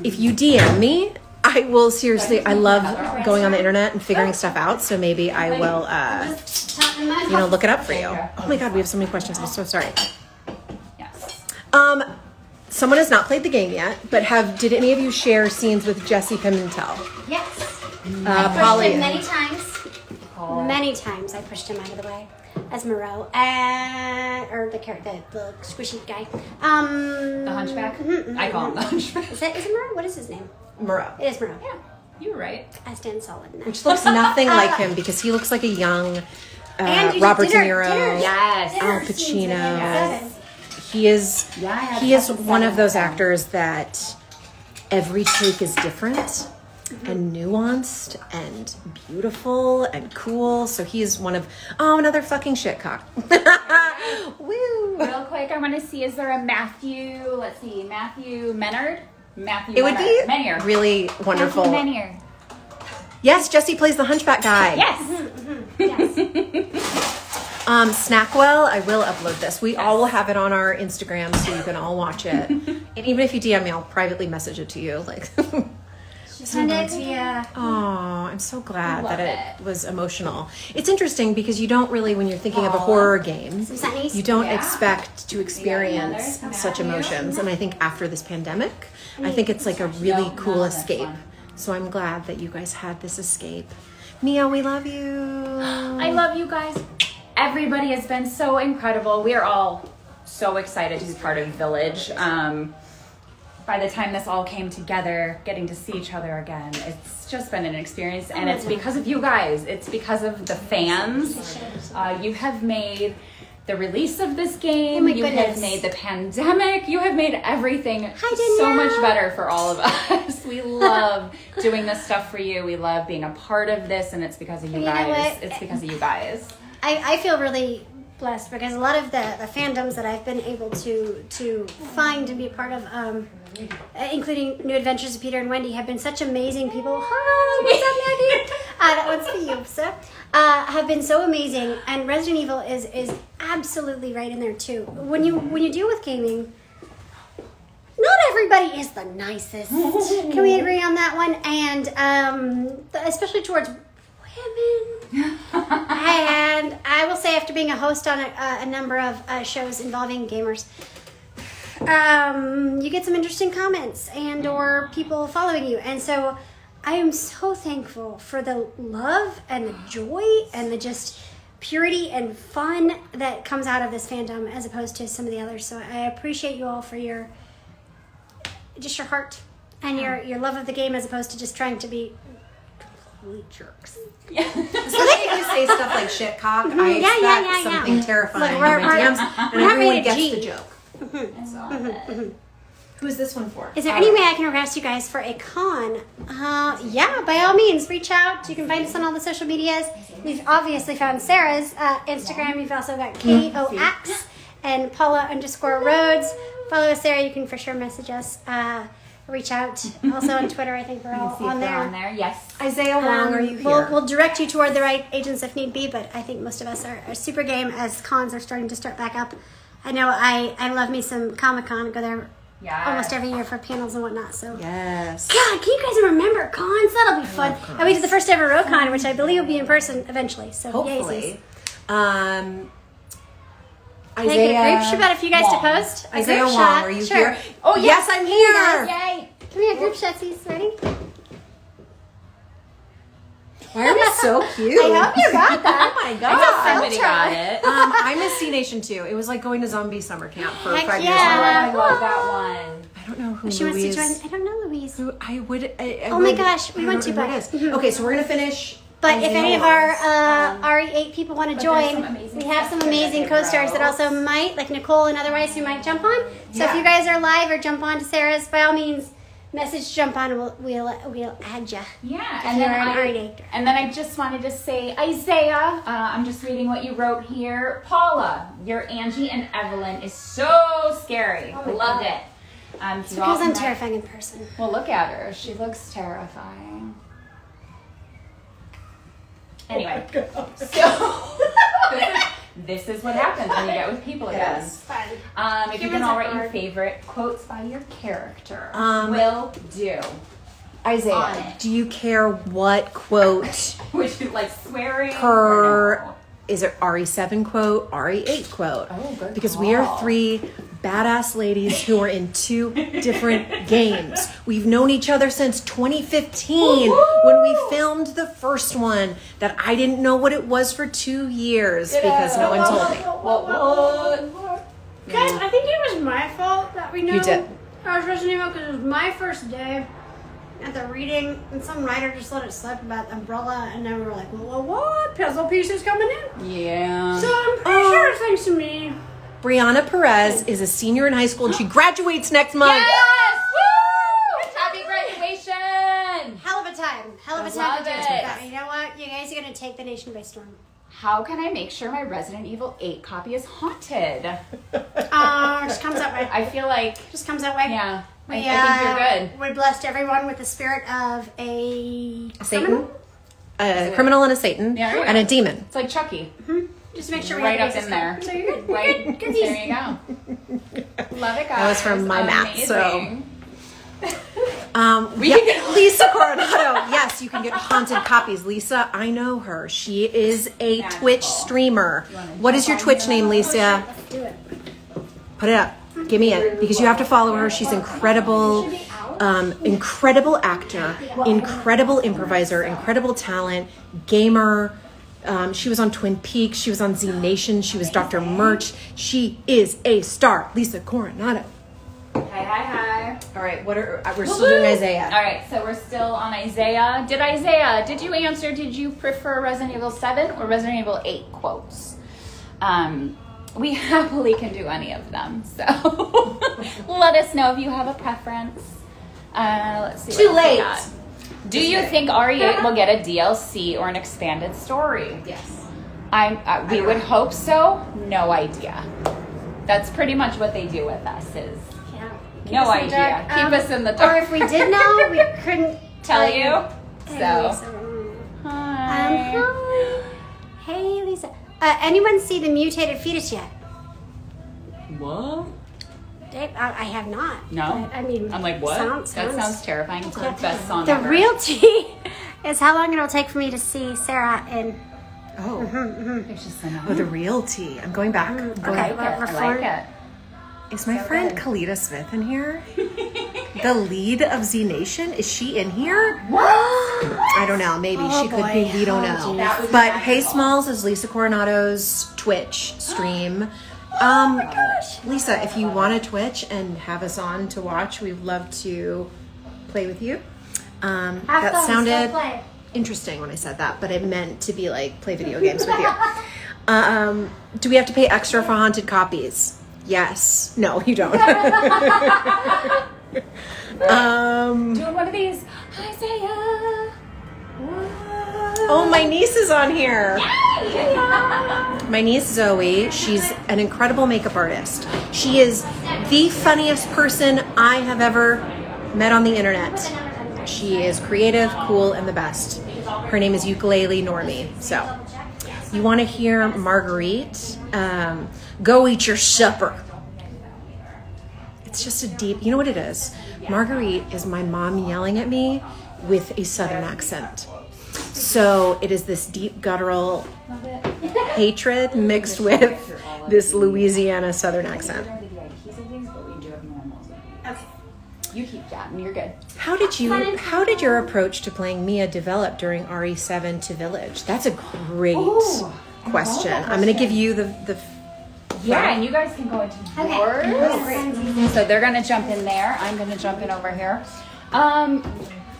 S3: If you DM me, I will seriously, I love going on the internet and figuring stuff out. So maybe I will, look it up for you. Oh my God, we have so many questions. I'm so sorry.
S2: Yes.
S3: Someone has not played the game yet, but did any of you share scenes with Jesse Pimentel?
S1: Yes.
S3: Paula.
S1: Many times. Many times I pushed him out of the way as Moreau, or the squishy guy.
S2: The hunchback? I call him the hunchback.
S1: Is it Moreau? What is his name?
S3: Moreau.
S1: It is Moreau.
S2: Yeah, you were right.
S1: I stand solid in that.
S3: Which looks nothing like him because he looks like a young
S1: And you did
S3: Robert De
S1: dinner-
S3: Niro.
S1: dinner-
S2: Yes.
S1: dinner
S3: Al
S1: scenes with
S3: Pacino.
S1: him.
S2: Yes.
S3: He is
S2: Yeah, I had
S3: he is
S2: Captain
S3: one of
S2: Seven.
S3: those actors that every take is different and nuanced and beautiful and cool. So he is one of another fucking shitcock. Woo!
S2: Real quick, I want to see, is there a Matthew, let's see, Matthew Menard? Matthew
S3: It would be
S2: Menier.
S3: really wonderful.
S2: Matthew Menier.
S3: Yes, Jesse plays the hunchback guy.
S2: Yes.
S1: Yes.
S3: Snackwell, I will upload this. We all will have it on our Instagram so you can all watch it. And even if you DM me, I'll privately message it to you. Like,
S1: Send it via.
S3: oh, I'm so glad
S2: Love
S3: that it was emotional. It's interesting because you don't really, when you're thinking of a horror game,
S1: sunnies.
S3: you don't
S2: Yeah.
S3: expect to experience
S2: another
S3: such
S2: Matthew.
S3: emotions. And I think after this pandemic, I think it's like a really
S2: No,
S3: cool
S2: no, that's
S3: escape.
S2: fun.
S3: So I'm glad that you guys had this escape. Mia, we love you.
S2: I love you guys. Everybody has been so incredible. We are all so excited to be part of Village. By the time this all came together, getting to see each other again, it's just been an experience. And it's because of you guys. It's because of the fans. You have made the release of this game.
S1: my
S2: You
S1: goodness.
S2: have made the pandemic. You have made everything so
S1: Danielle.
S2: much better for all of us. We love doing this stuff for you. We love being a part of this, and it's because of you
S1: You know
S2: guys.
S1: what?
S2: It's because of you guys.
S1: I feel really blessed because a lot of the fandoms that I've been able to find and be a part of, including New Adventures of Peter and Wendy, have been such amazing people. Hi, what's up, Maggie? That one's for you, sir. Have been so amazing, and Resident Evil is absolutely right in there too. When you deal with gaming, not everybody is the nicest. Can we agree on that one? And especially towards women. And I will say, after being a host on a number of shows involving gamers, you get some interesting comments and or people following you. And so I am so thankful for the love and the joy and the just purity and fun that comes out of this fandom as opposed to some of the others. So I appreciate you all for your heart and your love of the game as opposed to just trying to be complete jerks.
S3: So they always say stuff like shitcock. I expect
S1: yeah.
S3: something terrifying
S1: Look,
S3: in my DMs, and
S1: we're
S3: everyone
S1: rated
S3: gets
S1: G.
S3: the joke. Who is this one for?
S1: Is there any way I can request you guys for a con? Yeah, by all means, reach out. You can find us on all the social medias. We've obviously found Sarah's Instagram. You've also got KOX and Paula_Rhodes. Follow us there. You can for sure message us. Reach out. Also on Twitter, I think we're all on there.
S2: Yes.
S3: Isaiah Wong, are you here?
S1: We'll direct you toward the right agents if need be, but I think most of us are super game as cons are starting to start back up. I know I love me some Comic-Con. I go there almost every year for panels and whatnot. So
S3: Yes.
S1: God, can you guys remember cons? That'll be fun. And we did the first ever RoCon, which I believe will be in person eventually. So
S3: Hopefully.
S1: Can I get a group shot if you guys to post? A
S3: Isaiah
S1: group
S3: Wong,
S1: shot.
S3: are you
S1: Sure.
S3: here? Oh, yes, I'm here.
S1: Yay! Come here, group shotsies. Ready?
S3: Why are we so cute?
S1: I hope you got that.
S3: Oh my God.
S2: Somebody got it.
S3: I miss C Nation too. It was like going to zombie summer camp for
S1: Heck
S3: 5
S1: yeah.
S3: years.
S2: I love that one.
S3: I don't know who
S1: She wants
S3: Louise.
S1: to join. I don't know, Louise.
S3: Who I would. I
S1: Oh my
S3: would-
S1: gosh, we
S3: I
S1: went
S3: don't
S1: to
S3: know who
S1: but
S3: it is. Okay, so we're gonna finish
S1: But if any of our RE8 people want to join, we have some amazing co-stars that also might, like Nicole and otherwise, who might jump on. So if you guys are live or jump on to Sarah's, by all means, message jump on and we'll add you.
S2: Yeah,
S1: and
S2: then I just wanted to say, Isaiah, I'm just reading what you wrote here. Paula, your Angie and Evelyn is so scary. Loved it.
S1: It's because I'm terrifying in person.
S2: Well, look at her. She looks terrifying. Anyway, so this is what happens when you get with people again.
S1: Yes.
S2: If you can all write your favorite quotes by your character, will do.
S3: Isaiah, do you care what quote?
S2: Would you like swearing?
S3: Is it RE7 quote, RE8 quote?
S2: Oh, good.
S3: Because we are 3 badass ladies who are in 2 different games. We've known each other since 2015 when we filmed the first one that I didn't know what it was for 2 years because no one told me.
S1: Guys, I think it was my fault that we know.
S3: You did.
S1: I was Resident Evil because it was my first day at the reading, and some writer just let it slip about the umbrella, and then we were like, well, what? Puzzle pieces coming in?
S2: Yeah.
S1: So I'm pretty sure it's thanks to me.
S3: Brianna Perez is a senior in high school and she graduates next month.
S2: Yes! Woo! Happy graduation!
S1: Hell of a time. Hell of a time to do it. But you know what? You guys are going to take the nation by storm.
S2: How can I make sure my Resident Evil 8 copy is haunted?
S1: Just comes that way.
S2: I feel like...
S1: Just comes that way.
S2: Yeah.
S1: I
S2: think you're good.
S1: We blessed everyone with the spirit of a
S3: Satan? A criminal and a Satan.
S2: Yeah,
S3: and a demon.
S2: It's like Chucky.
S1: Mm-hmm. Just to make sure we
S2: right
S1: have
S2: up in there.
S1: So you're good.
S2: Right.
S1: Good.
S2: There you go. Love it, guys.
S3: That was from my math, so...
S2: Get
S3: Lisa Coronado. Yes, you can get haunted copies. Lisa, I know her. She is a Twitch streamer. What is your Twitch name, Lisa?
S1: Let's do it.
S3: Put it up. Give me it. Because you have to follow her. She's incredible. Incredible actor. Incredible improviser. Incredible talent. Gamer. She was on Twin Peaks. She was on Z Nation. She was Dr. Murch. She is a star. Lisa Coronado.
S2: Hi.
S3: All right, we're still doing Isaiah.
S2: All right, so we're still on Isaiah. Did you answer, did you prefer Resident Evil 7 or Resident Evil 8 quotes? We happily can do any of them, so let us know if you have a preference. Let's see.
S3: Too late.
S2: Do you think RE8 will get a DLC or an expanded story?
S3: Yes.
S2: We would hope so. No idea. That's pretty much what they do with us is... No idea. Keep us in the dark.
S1: Or if we did know, we couldn't
S2: tell you.
S1: So.
S2: Hi.
S1: Hey, Lisa. Anyone see the mutated fetus yet?
S2: What?
S1: Dave, I have not.
S2: No.
S1: But, I mean,
S2: I'm like, what? That sounds terrifying. It's the best song ever.
S1: The real tea is how long it'll take for me to see Sarah in.
S3: Oh. Oh, the real tea. I'm going back.
S1: Okay,
S2: I like it.
S3: Is my friend Kalita Smith in here? The lead of Z Nation? Is she in here? I don't know. Maybe she could be. We don't know. But Hey Smalls is Lisa Coronado's Twitch stream. Oh my gosh. Lisa, if you want to Twitch and have us on to watch, we'd love to play with you. That sounded interesting when I said that, but it meant to be like play video games with you. Do we have to pay extra for haunted copies? Yes. No, you don't.
S2: Doing one of these. Isaiah.
S3: Oh, my niece is on here. My niece Zoe, she's an incredible makeup artist. She is the funniest person I have ever met on the internet. She is creative, cool, and the best. Her name is Ukulele Normie. So, you want to hear Marguerite? Go eat your supper. It's just a deep, you know what it is? Marguerite is my mom yelling at me with a Southern accent. So it is this deep guttural hatred mixed with this Louisiana Southern accent.
S2: You keep chatting, you're good.
S3: How did your approach to playing Mia develop during RE7 to Village? That's a great question. I'm going to give you the
S2: yeah, and you guys can go into yours. So they're going to jump in there. I'm going to jump in over here.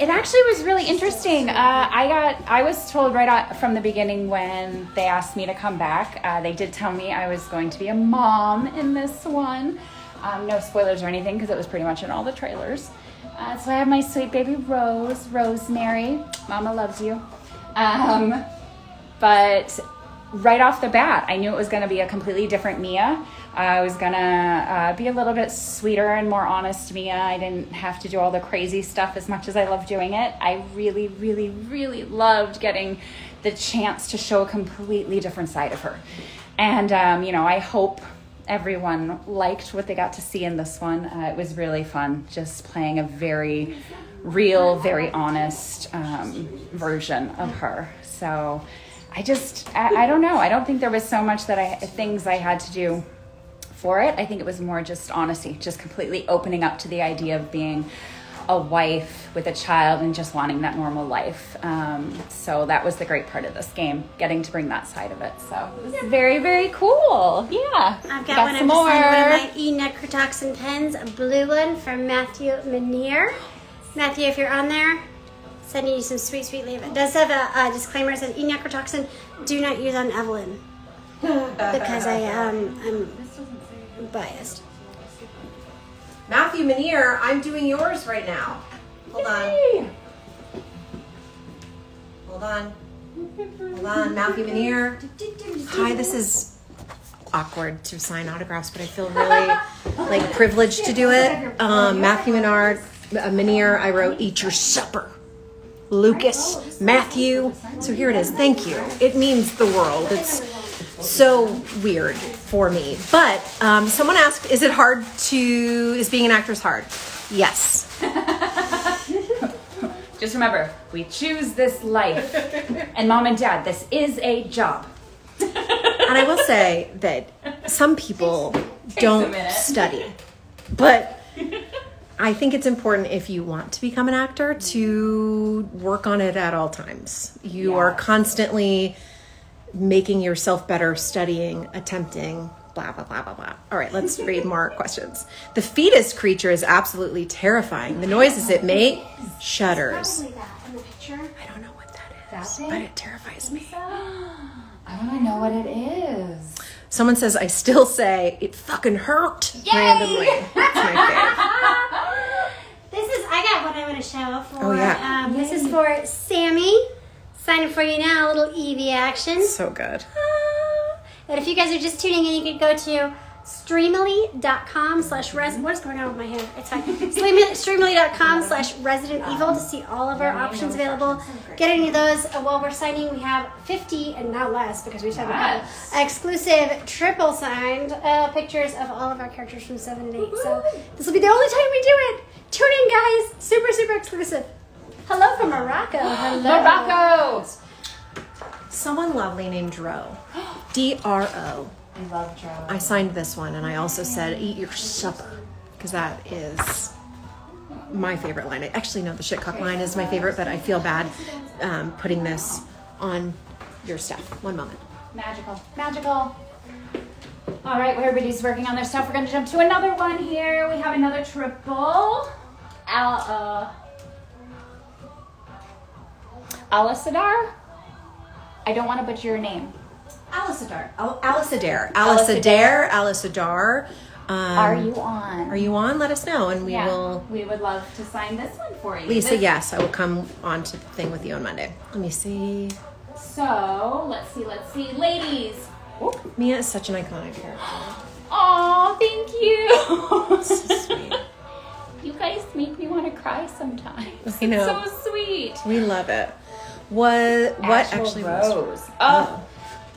S2: It actually was really interesting. I was told from the beginning when they asked me to come back. They did tell me I was going to be a mom in this one. No spoilers or anything because it was pretty much in all the trailers. So I have my sweet baby Rosemary. Mama loves you. But right off the bat, I knew it was going to be a completely different Mia. I was going to be a little bit sweeter and more honest Mia. I didn't have to do all the crazy stuff as much as I loved doing it. I really, really, really loved getting the chance to show a completely different side of her. And, I hope everyone liked what they got to see in this one. It was really fun just playing a very real, very honest version of her. So I don't know. I don't think there was so much things I had to do for it. I think it was more just honesty, just completely opening up to the idea of being a wife with a child and just wanting that normal life. So that was the great part of this game, getting to bring that side of it. So it was very, very cool. Yeah.
S1: I've got one of my e-necrotoxin pens, a blue one from Matthew Menier. Matthew, if you're on there, sending you some sweet, sweet leave. It does have a disclaimer. It says e-necrotoxin, do not use on Evelyn. Because I'm biased.
S3: Matthew Menier, I'm doing yours right now. Hold on, Matthew Menier. Hi, this is awkward to sign autographs, but I feel really privileged to do it. Matthew Menier, I wrote Eat Your Supper. Lucas, Matthew. So here it is. Thank you. It means the world. It's so weird for me. But someone asked, is being an actress hard? Yes.
S2: Just remember, we choose this life. And Mom and Dad, this is a job.
S3: And I will say that some people don't study. But I think it's important if you want to become an actor to work on it at all times. You are constantly making yourself better, studying, attempting, blah, blah, blah, blah, blah. All right, let's read more questions. The fetus creature is absolutely terrifying. The noises it makes shudders. I don't know what that is, but it terrifies me.
S2: I want to know what it is.
S3: Someone says, I still say, it fucking hurt.
S1: Yay!
S3: Randomly. That's my favorite.
S1: I got what I want to show for.
S3: Oh, yeah.
S1: This is for Sammy. Signing for you now, a little Eevee action.
S3: So good.
S1: And if you guys are just tuning in, you could go to streamily.com/res. What is going on with my hair? It's fine. Streamily.com/resident evil to see all of our options available. Get any of those. While we're signing, we have 50 and not less because we just have a couple exclusive triple signed pictures of all of our characters from 7 and 8. So this will be the only time we do it. Tune in, guys. Super, super exclusive. Hello from Morocco. Hello.
S2: Morocco.
S3: Someone lovely named Dro. D-R-O.
S2: I love Dro.
S3: I signed this one, and I also said, eat your supper, because that is my favorite line. I actually know the shitcock line is my favorite, but I feel bad putting this on your stuff. One moment.
S2: Magical. Magical. All right, well, everybody's working on their stuff. We're going to jump to another one here. We have another triple. Alisadar? I don't want to butcher your name.
S3: Alisadar. Alisadar.
S2: Are you on?
S3: Are you on? Let us know, and we will.
S2: We would love to sign this one for you.
S3: Lisa, yes, I will come on to the thing with you on Monday. Let me see.
S2: So, let's see. Ladies.
S3: Oh, Mia is such an iconic character.
S2: Oh, thank you.
S3: So sweet.
S2: You guys make me want to cry sometimes.
S3: I know.
S2: So sweet.
S3: We love it. What actually
S2: rose?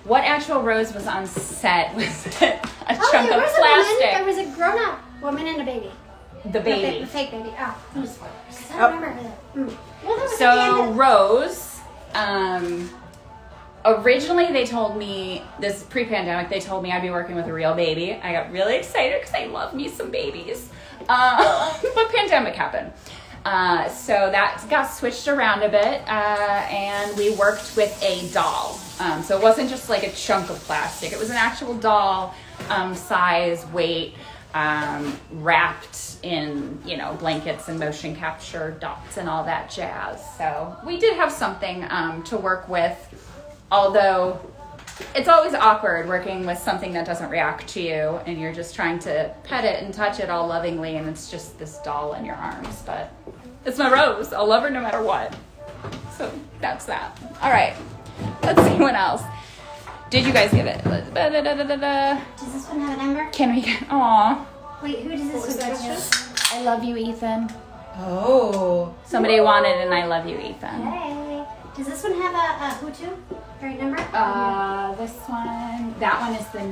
S2: What actual rose was on set? Was it a chunk of plastic?
S1: There was a grown-up woman and a baby.
S2: The baby.
S1: The fake baby. Oh, I don't remember that.
S2: So Rose, originally they told me, this pre-pandemic, they told me I'd be working with a real baby. I got really excited because I love me some babies. But pandemic happened. So that got switched around a bit, and we worked with a doll. So it wasn't just like a chunk of plastic. It was an actual doll, size, weight. wrapped in, blankets and motion capture dots and all that jazz. So we did have something to work with, although it's always awkward working with something that doesn't react to you and you're just trying to pet it and touch it all lovingly and it's just this doll in your arms. But it's my Rose. I'll love her no matter what. So that's that. All right. Let's see what else. Did you guys give it?
S1: Does this one have a number?
S2: Can we get... Aw.
S1: Wait, who does this one go to?
S4: I love you, Ethan.
S3: Oh.
S2: Somebody wanted an I love you, Ethan.
S1: Hey. Does this one have a Hutu? Or a number?
S2: This one... That one is the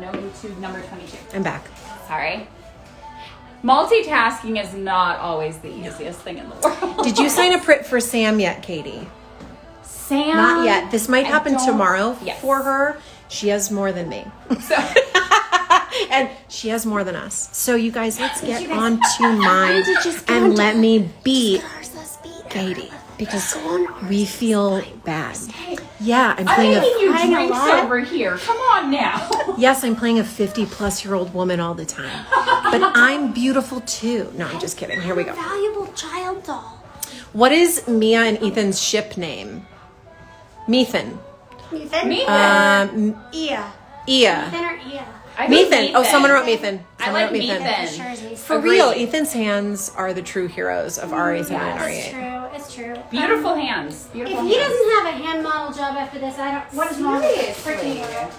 S2: No YouTube number 22.
S3: I'm back.
S2: Sorry. Multitasking is not always the easiest thing in the world.
S3: Did you sign up for Sam yet, Katie?
S2: Sam?
S3: Not yet. This might happen tomorrow
S2: Yes.
S3: for her. She has more than me.
S2: So...
S3: And she has more than us. So you guys, let's get on to mine and let me beat Katie because we feel bad. Yeah, I'm playing
S2: you drinks over here. Come on now.
S3: Yes, I'm playing a 50-plus-year-old woman all the time. But I'm beautiful too. No, I'm just kidding. Here we go.
S1: Valuable child doll.
S3: What is Mia and Ethan's ship name? Methan.
S1: Ethan? Ia.
S3: Ia.
S1: Ethan or Ia?
S3: Methan. Oh, someone wrote Methan.
S2: I like Methan.
S3: For real, Ethan's hands are the true heroes of RA7 and RA8.
S1: It's true.
S2: Beautiful hands. Beautiful
S1: If he doesn't have a hand model job after this, I don't... What is wrong with this freaking world?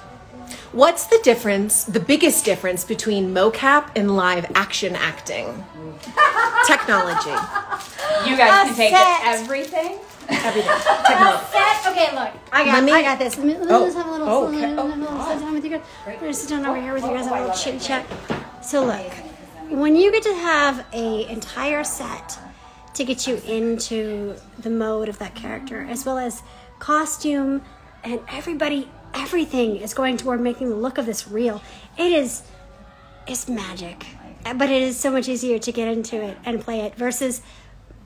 S3: What's the difference, the biggest difference between mocap and live action acting? Technology.
S2: You guys can take everything.
S3: Everything. Technology.
S1: Okay, look. I got this. Let me just have a little sit down with you guys. We're going to sit down over here with you guys, have a little chit chat. So look, when you get to have an entire set to get you into the mode of that character, as well as costume and everything is going toward making the look of this real. It's magic. But it is so much easier to get into it and play it versus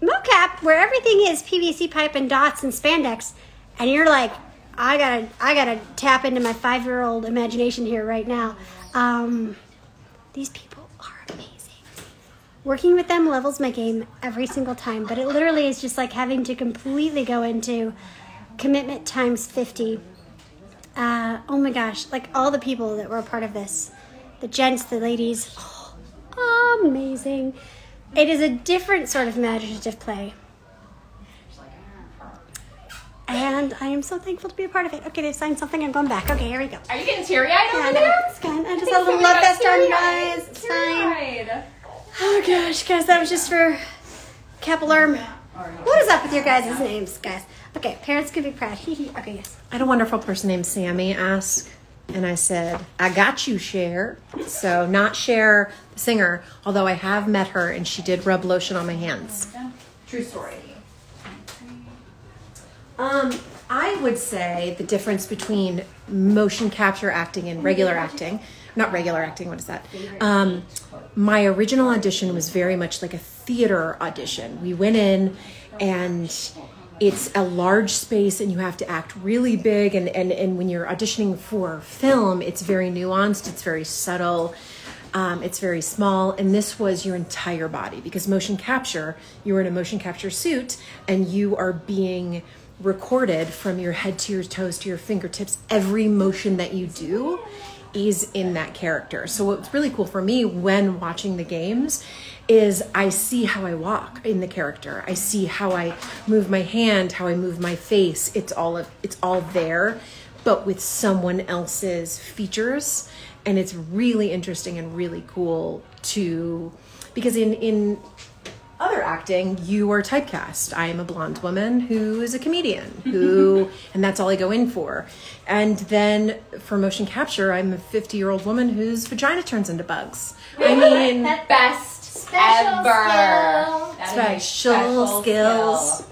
S1: mocap, where everything is PVC pipe and dots and spandex, and you're like, I gotta tap into my 5-year-old imagination here right now. These people are amazing. Working with them levels my game every single time, but it literally is just like having to completely go into commitment times 50. Oh my gosh, like all the people that were a part of this, the gents, the ladies, amazing. It is a different sort of imaginative play. And I am so thankful to be a part of it. Okay, they've signed something. I'm going back. Okay, here we go.
S2: Are you getting teary-eyed over there?
S1: It's fine. I just had a little love fest on, guys. It's fine. Oh, gosh, guys, that was just for Capilarm. What is up with your guys' names, guys? Okay, parents could be proud. Okay, yes.
S3: I had a wonderful person named Sammy ask, and I said, I got you, Cher. So not Cher, the singer, although I have met her, and she did rub lotion on my hands.
S2: True story.
S3: I would say the difference between motion capture acting and regular acting, not regular acting, what is that? My original audition was very much like a theater audition. We went in and it's a large space and you have to act really big. And when you're auditioning for film, it's very nuanced. It's very subtle. It's very small. And this was your entire body because motion capture, you're in a motion capture suit and you are being recorded from your head to your toes to your fingertips. Every motion that you do is in that character. So what's really cool for me when watching the games is I see how I walk in the character. I see how I move my hand, how I move my face. It's all there, but with someone else's features. And it's really interesting and really cool because in other acting, you are typecast. I am a blonde woman who is a comedian and that's all I go in for. And then for motion capture, I'm a 50-year-old woman whose vagina turns into bugs. I mean,
S2: best ever.
S3: Special skills.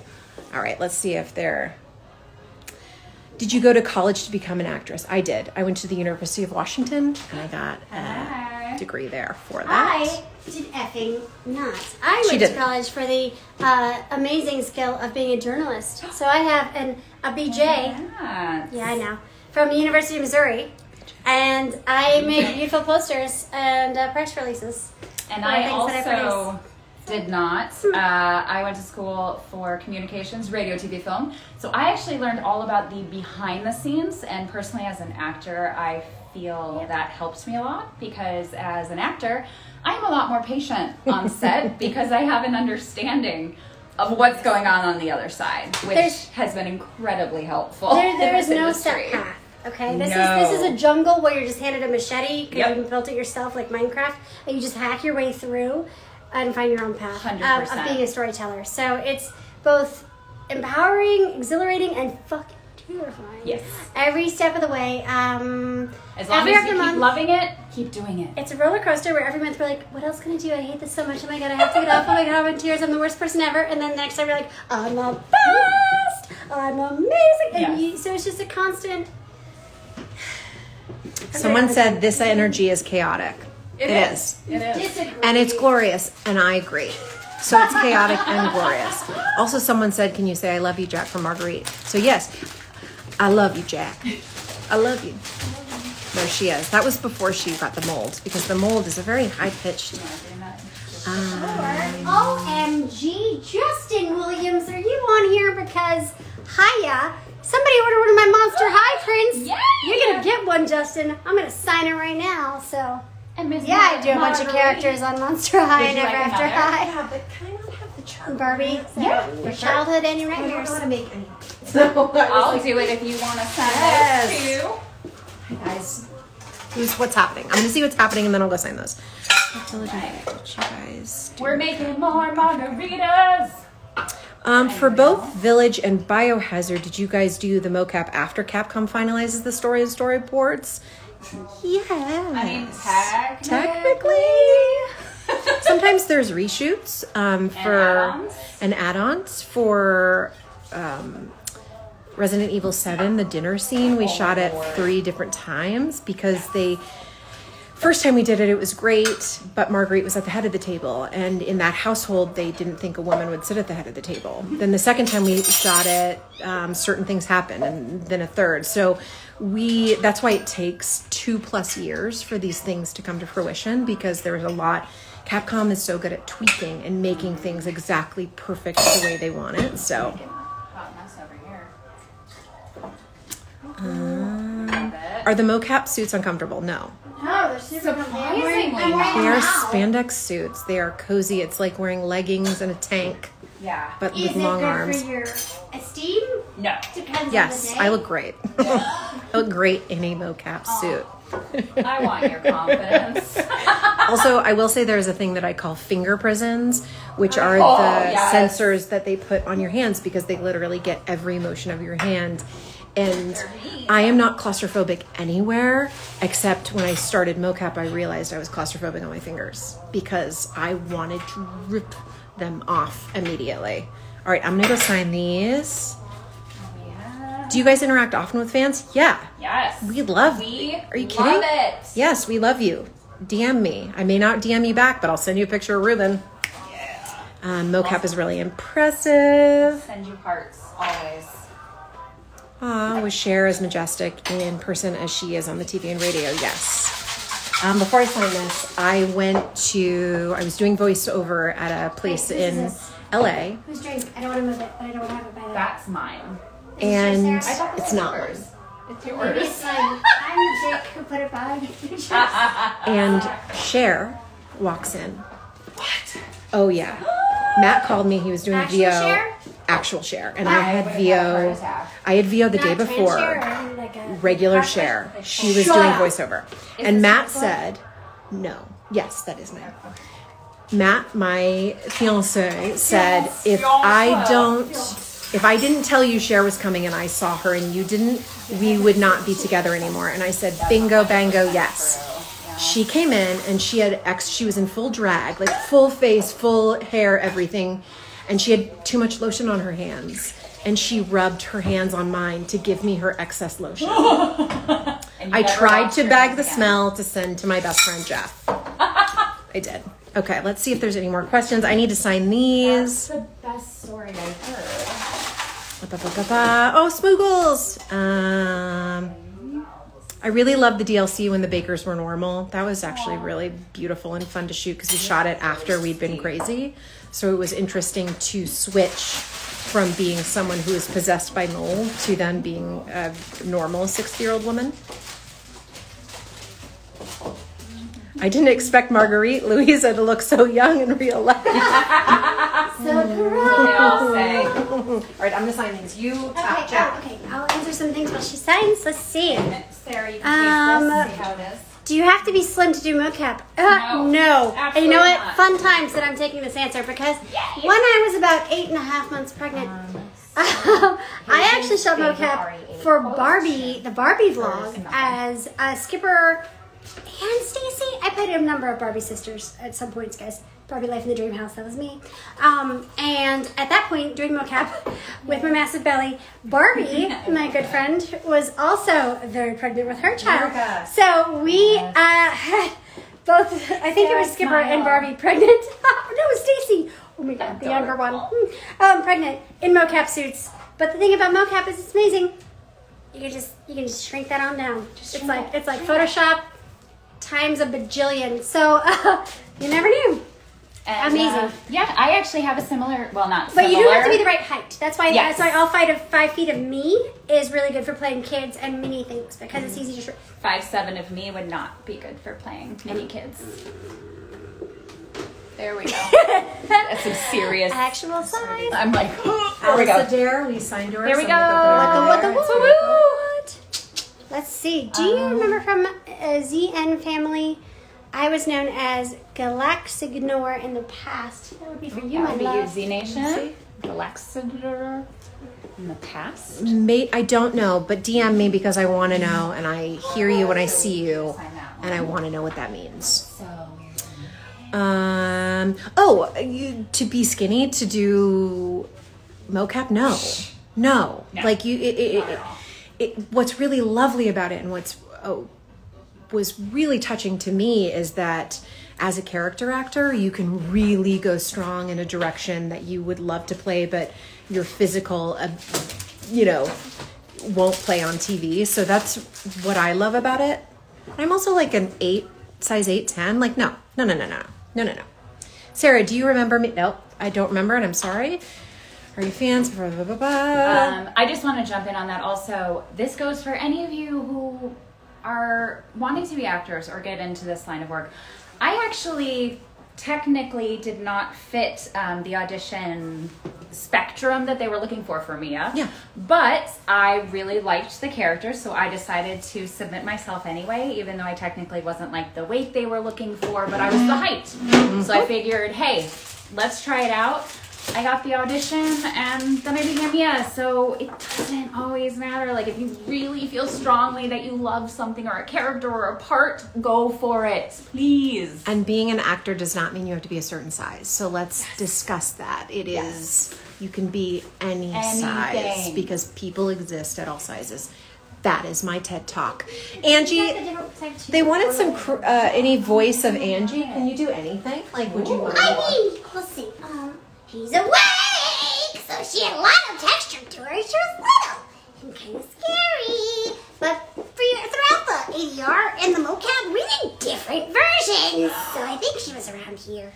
S3: All right, let's see if they're... Did you go to college to become an actress? I did. I went to the University of Washington and I got a degree there for that.
S1: I did effing not. I went to college for the amazing skill of being a journalist. So I have a BJ. Yeah, I know. From the University of Missouri. And I make beautiful posters and press releases.
S2: And I also did not. I went to school for communications, radio, TV, film. So I actually learned all about the behind the scenes. And personally, as an actor, I feel that helps me a lot because as an actor, I'm a lot more patient on set because I have an understanding of what's going on the other side, which has been incredibly helpful.
S1: There is no set path. Okay, this is a jungle where you're just handed a machete because you built it yourself like Minecraft, and you just hack your way through and find your own path of being a storyteller. So it's both empowering, exhilarating, and fucking terrifying.
S2: Yes.
S1: Every step of the way.
S2: As long as you keep loving it, keep doing it.
S1: It's a roller coaster where every month we're like, what else can I do? I hate this so much. Oh my god, I have to get off. Oh my god, I'm in tears. I'm the worst person ever. And then the next time you're like, I'm the best. I'm amazing. And so it's just a constant.
S3: Someone said this energy is chaotic. It is. And it's glorious, and I agree. So it's chaotic and glorious. Also, someone said, can you say I love you, Jack, from Marguerite? So yes, I love you, Jack. I love you. There she is. That was before she got the mold, because the mold is a very high-pitched.
S1: OMG, Justin Williams, are you on here because, hiya, somebody ordered one of my Monster High prints.
S2: Yay!
S1: You're going to get one, Justin. I'm going to sign it right now, so.
S2: And
S1: I do a bunch of characters on Monster High and Ever After High.
S3: Yeah, but can I not have the charm?
S1: Barbie. Your childhood and your nightmares.
S3: I don't know how to make any.
S2: I'll do it if you want to sign those too.
S3: Hi, guys. What's happening? I'm going to see what's happening, and then I'll go sign those.
S2: We're making more margaritas.
S3: For both Village and Biohazard, did you guys do the mocap after Capcom finalizes the storyboards? Yes.
S2: I mean,
S3: technically. Sometimes there's reshoots and add-ons for Resident Evil 7, the dinner scene. We shot it 3 different times because first time we did it, it was great, but Marguerite was at the head of the table. And in that household, they didn't think a woman would sit at the head of the table. Then the second time we shot it, certain things happened, and then a third. So that's why it takes 2+ years for these things to come to fruition, because there was a lot. Capcom is so good at tweaking and making things exactly perfect the way they want it. So. Are the mocap suits uncomfortable? No.
S1: No, they're super comfy.
S3: They are spandex suits. They are cozy. It's like wearing leggings and a tank.
S2: Yeah.
S3: But with long arms.
S1: Is it good for your esteem?
S2: No.
S1: Depends
S3: yes,
S1: on the day.
S3: I look great. I look great in a mocap suit.
S2: I want your confidence.
S3: Also, I will say there's a thing that I call finger prisons, which are the sensors that they put on your hands because they literally get every motion of your hand. And I am not claustrophobic anywhere, except when I started mocap, I realized I was claustrophobic on my fingers because I wanted to rip them off immediately. All right, I'm going to go sign these. Yeah. Do you guys interact often with fans? Yeah.
S2: Yes.
S3: We love
S2: Are you kidding?
S3: Love it. Yes, we love you. DM me. I may not DM you back, but I'll send you a picture of Ruben.
S2: Yeah.
S3: Mocap is really impressive.
S2: Send you hearts, always.
S3: Was Cher as majestic in person as she is on the TV and radio? Yes. Before I signed this, I was doing voiceover at a place in LA.
S1: Whose drink? I don't want to move it, but I don't want to have it by the
S2: That's mine.
S3: And
S2: it's
S3: not
S2: yours. It's yours.
S1: Maybe it's mine. I'm the dick who put it by.
S3: And Cher walks in.
S2: What?
S3: Oh, yeah. Matt called me. He was doing
S1: Actual
S3: VO.
S1: Cher?
S3: Actual Cher. And I had VO. I had VO the day before. Regular Cher. She was doing voiceover. And Matt said, no. Yes, that is mine. Matt, my fiance, said, if I didn't tell you Cher was coming and I saw her and you didn't, we would not be together anymore. And I said, bingo, bango, yes. She came in and she was in full drag, like full face, full hair, everything. And she had too much lotion on her hands. And she rubbed her hands on mine to give me her excess lotion. I tried to bag the smell to send to my best friend, Jeff. I did. Okay, let's see if there's any more questions. I need to sign these.
S2: That's the best story I've heard.
S3: Oh, Smoogles. I really loved the DLC when the bakers were normal. That was actually really beautiful and fun to shoot because we shot it after we'd been crazy. So it was interesting to switch from being someone who is possessed by Noel to then being a normal 60-year-old woman. I didn't expect Marguerite Louisa to look so young in real life.
S1: So gross.
S2: They all say.
S3: All right, I'm going to sign these. You top Jack.
S1: Okay, I'll answer some things while she signs. Let's see.
S2: Sarah, you can taste this, see how it is.
S1: Do you have to be slim to do mocap?
S2: No,
S1: And you know what?
S2: not.
S1: Fun times that I'm taking this answer because when I was about 8.5 months pregnant, I actually shot mocap for Barbie, the Barbie vlog, as Skipper and Stacy. I played a number of Barbie sisters at some points, guys. Barbie Life in the Dream House, that was me. And at that point, doing mocap with my massive belly, Barbie, my good friend, was also very pregnant with her child. So we had both, I think it was Skipper and Barbie pregnant. No, it was Stacy. Oh my God, the younger one. Pregnant in mocap suits. But the thing about mocap is it's amazing. You can just shrink that on down. It's like Photoshop times a bajillion. So you never knew.
S2: And,
S1: amazing.
S2: Yeah, I actually have a similar, well, not
S1: But
S2: similar.
S1: you do have to be the right height. That's why.
S2: Yes.
S1: That's why all 5 feet of me is really good for playing kids and mini things because it's easy to shrink.
S2: 5'7" of me would not be good for playing mini kids. There we go. That's some serious.
S1: Actual size.
S2: I'm like, there we go.
S3: Alice Adair, we signed yours.
S2: There we
S3: so
S2: go.
S1: What the
S3: I'm gonna put it
S1: what? Let's see. Do you remember from ZN Family? I was known as Galaxignor in the past. That would be for you, my
S2: That would be you,
S1: love.
S2: Z Nation. Galaxidor in the past.
S3: Mate, I don't know, but DM me because I want to know, and I hear you when I see you, and I want to know what that means. To be skinny to do mocap? No. Like what's really lovely about it, and was really touching to me is that as a character actor, you can really go strong in a direction that you would love to play, but your physical, won't play on TV. So that's what I love about it. I'm also like an size 8, 10. Like, no. Sarah, do you remember me? No, I don't remember, and I'm sorry. Are you fans?
S2: I just want to jump in on that also. This goes for any of you who are wanting to be actors or get into this line of work. I actually technically did not fit the audition spectrum that they were looking for Mia.
S3: Yeah.
S2: But I really liked the character, so I decided to submit myself anyway, even though I technically wasn't like the weight they were looking for, but I was the height. So I figured, hey, let's try it out. I got the audition and then I became Mia, so it doesn't always matter. Like if you really feel strongly that you love something or a character or a part, go for it, please.
S3: And being an actor does not mean you have to be a certain size. So let's discuss that. It is, you can be any size because people exist at all sizes. That is my TED Talk. Angie, they wanted some any voice of Angie. Can you do anything? Like, would you want to?
S1: Let's see. She's awake, so she had a lot of texture to her. She was little and kind of scary. But throughout the ADR and the mocap, we did different versions. So I think she was around here.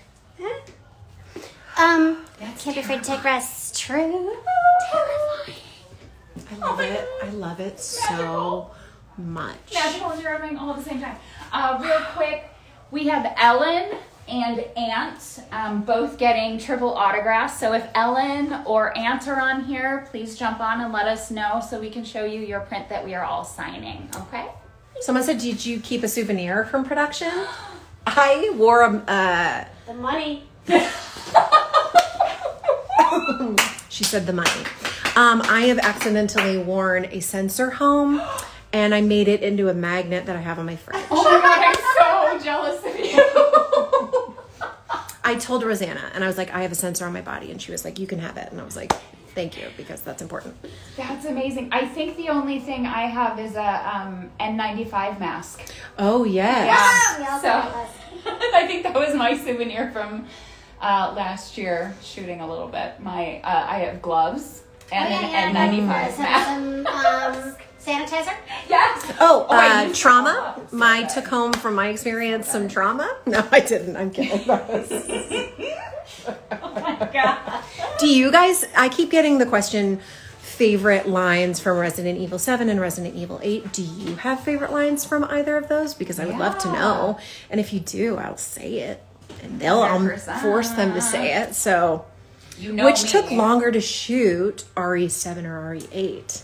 S1: Huh? Can't be afraid to take risks. True. Terrifying.
S3: I love it. I love it so much.
S2: Magical and terrifying all at the same time. Real quick, we have Ellen and Ant both getting triple autographs. So if Ellen or Ant are on here, please jump on and let us know so we can show you your print that we are all signing. Okay?
S3: Someone said, did you keep a souvenir from production? I wore
S1: The money.
S3: She said the money. I have accidentally worn a sensor home, and I made it into a magnet that I have on my fridge.
S2: Oh my God, I'm so jealous of you.
S3: I told Rosanna, and I was like, I have a sensor on my body, and she was like, you can have it. And I was like, thank you, because that's important.
S2: That's amazing. I think the only thing I have is a N95 mask.
S3: Oh, yes.
S2: Yeah. So I think that was my souvenir from last year, shooting a little bit. I have gloves. and N95 mask.
S1: Some sanitizer?
S2: Yes.
S3: Oh, trauma. I took home from my experience some trauma. No, I didn't. I'm kidding.
S2: Oh my God.
S3: Do you guys, I keep getting the question, favorite lines from Resident Evil 7 and Resident Evil 8. Do you have favorite lines from either of those? Because I would love to know. And if you do, I'll say it. And I'll force them to say it. So, which took longer to shoot, RE7 or RE8?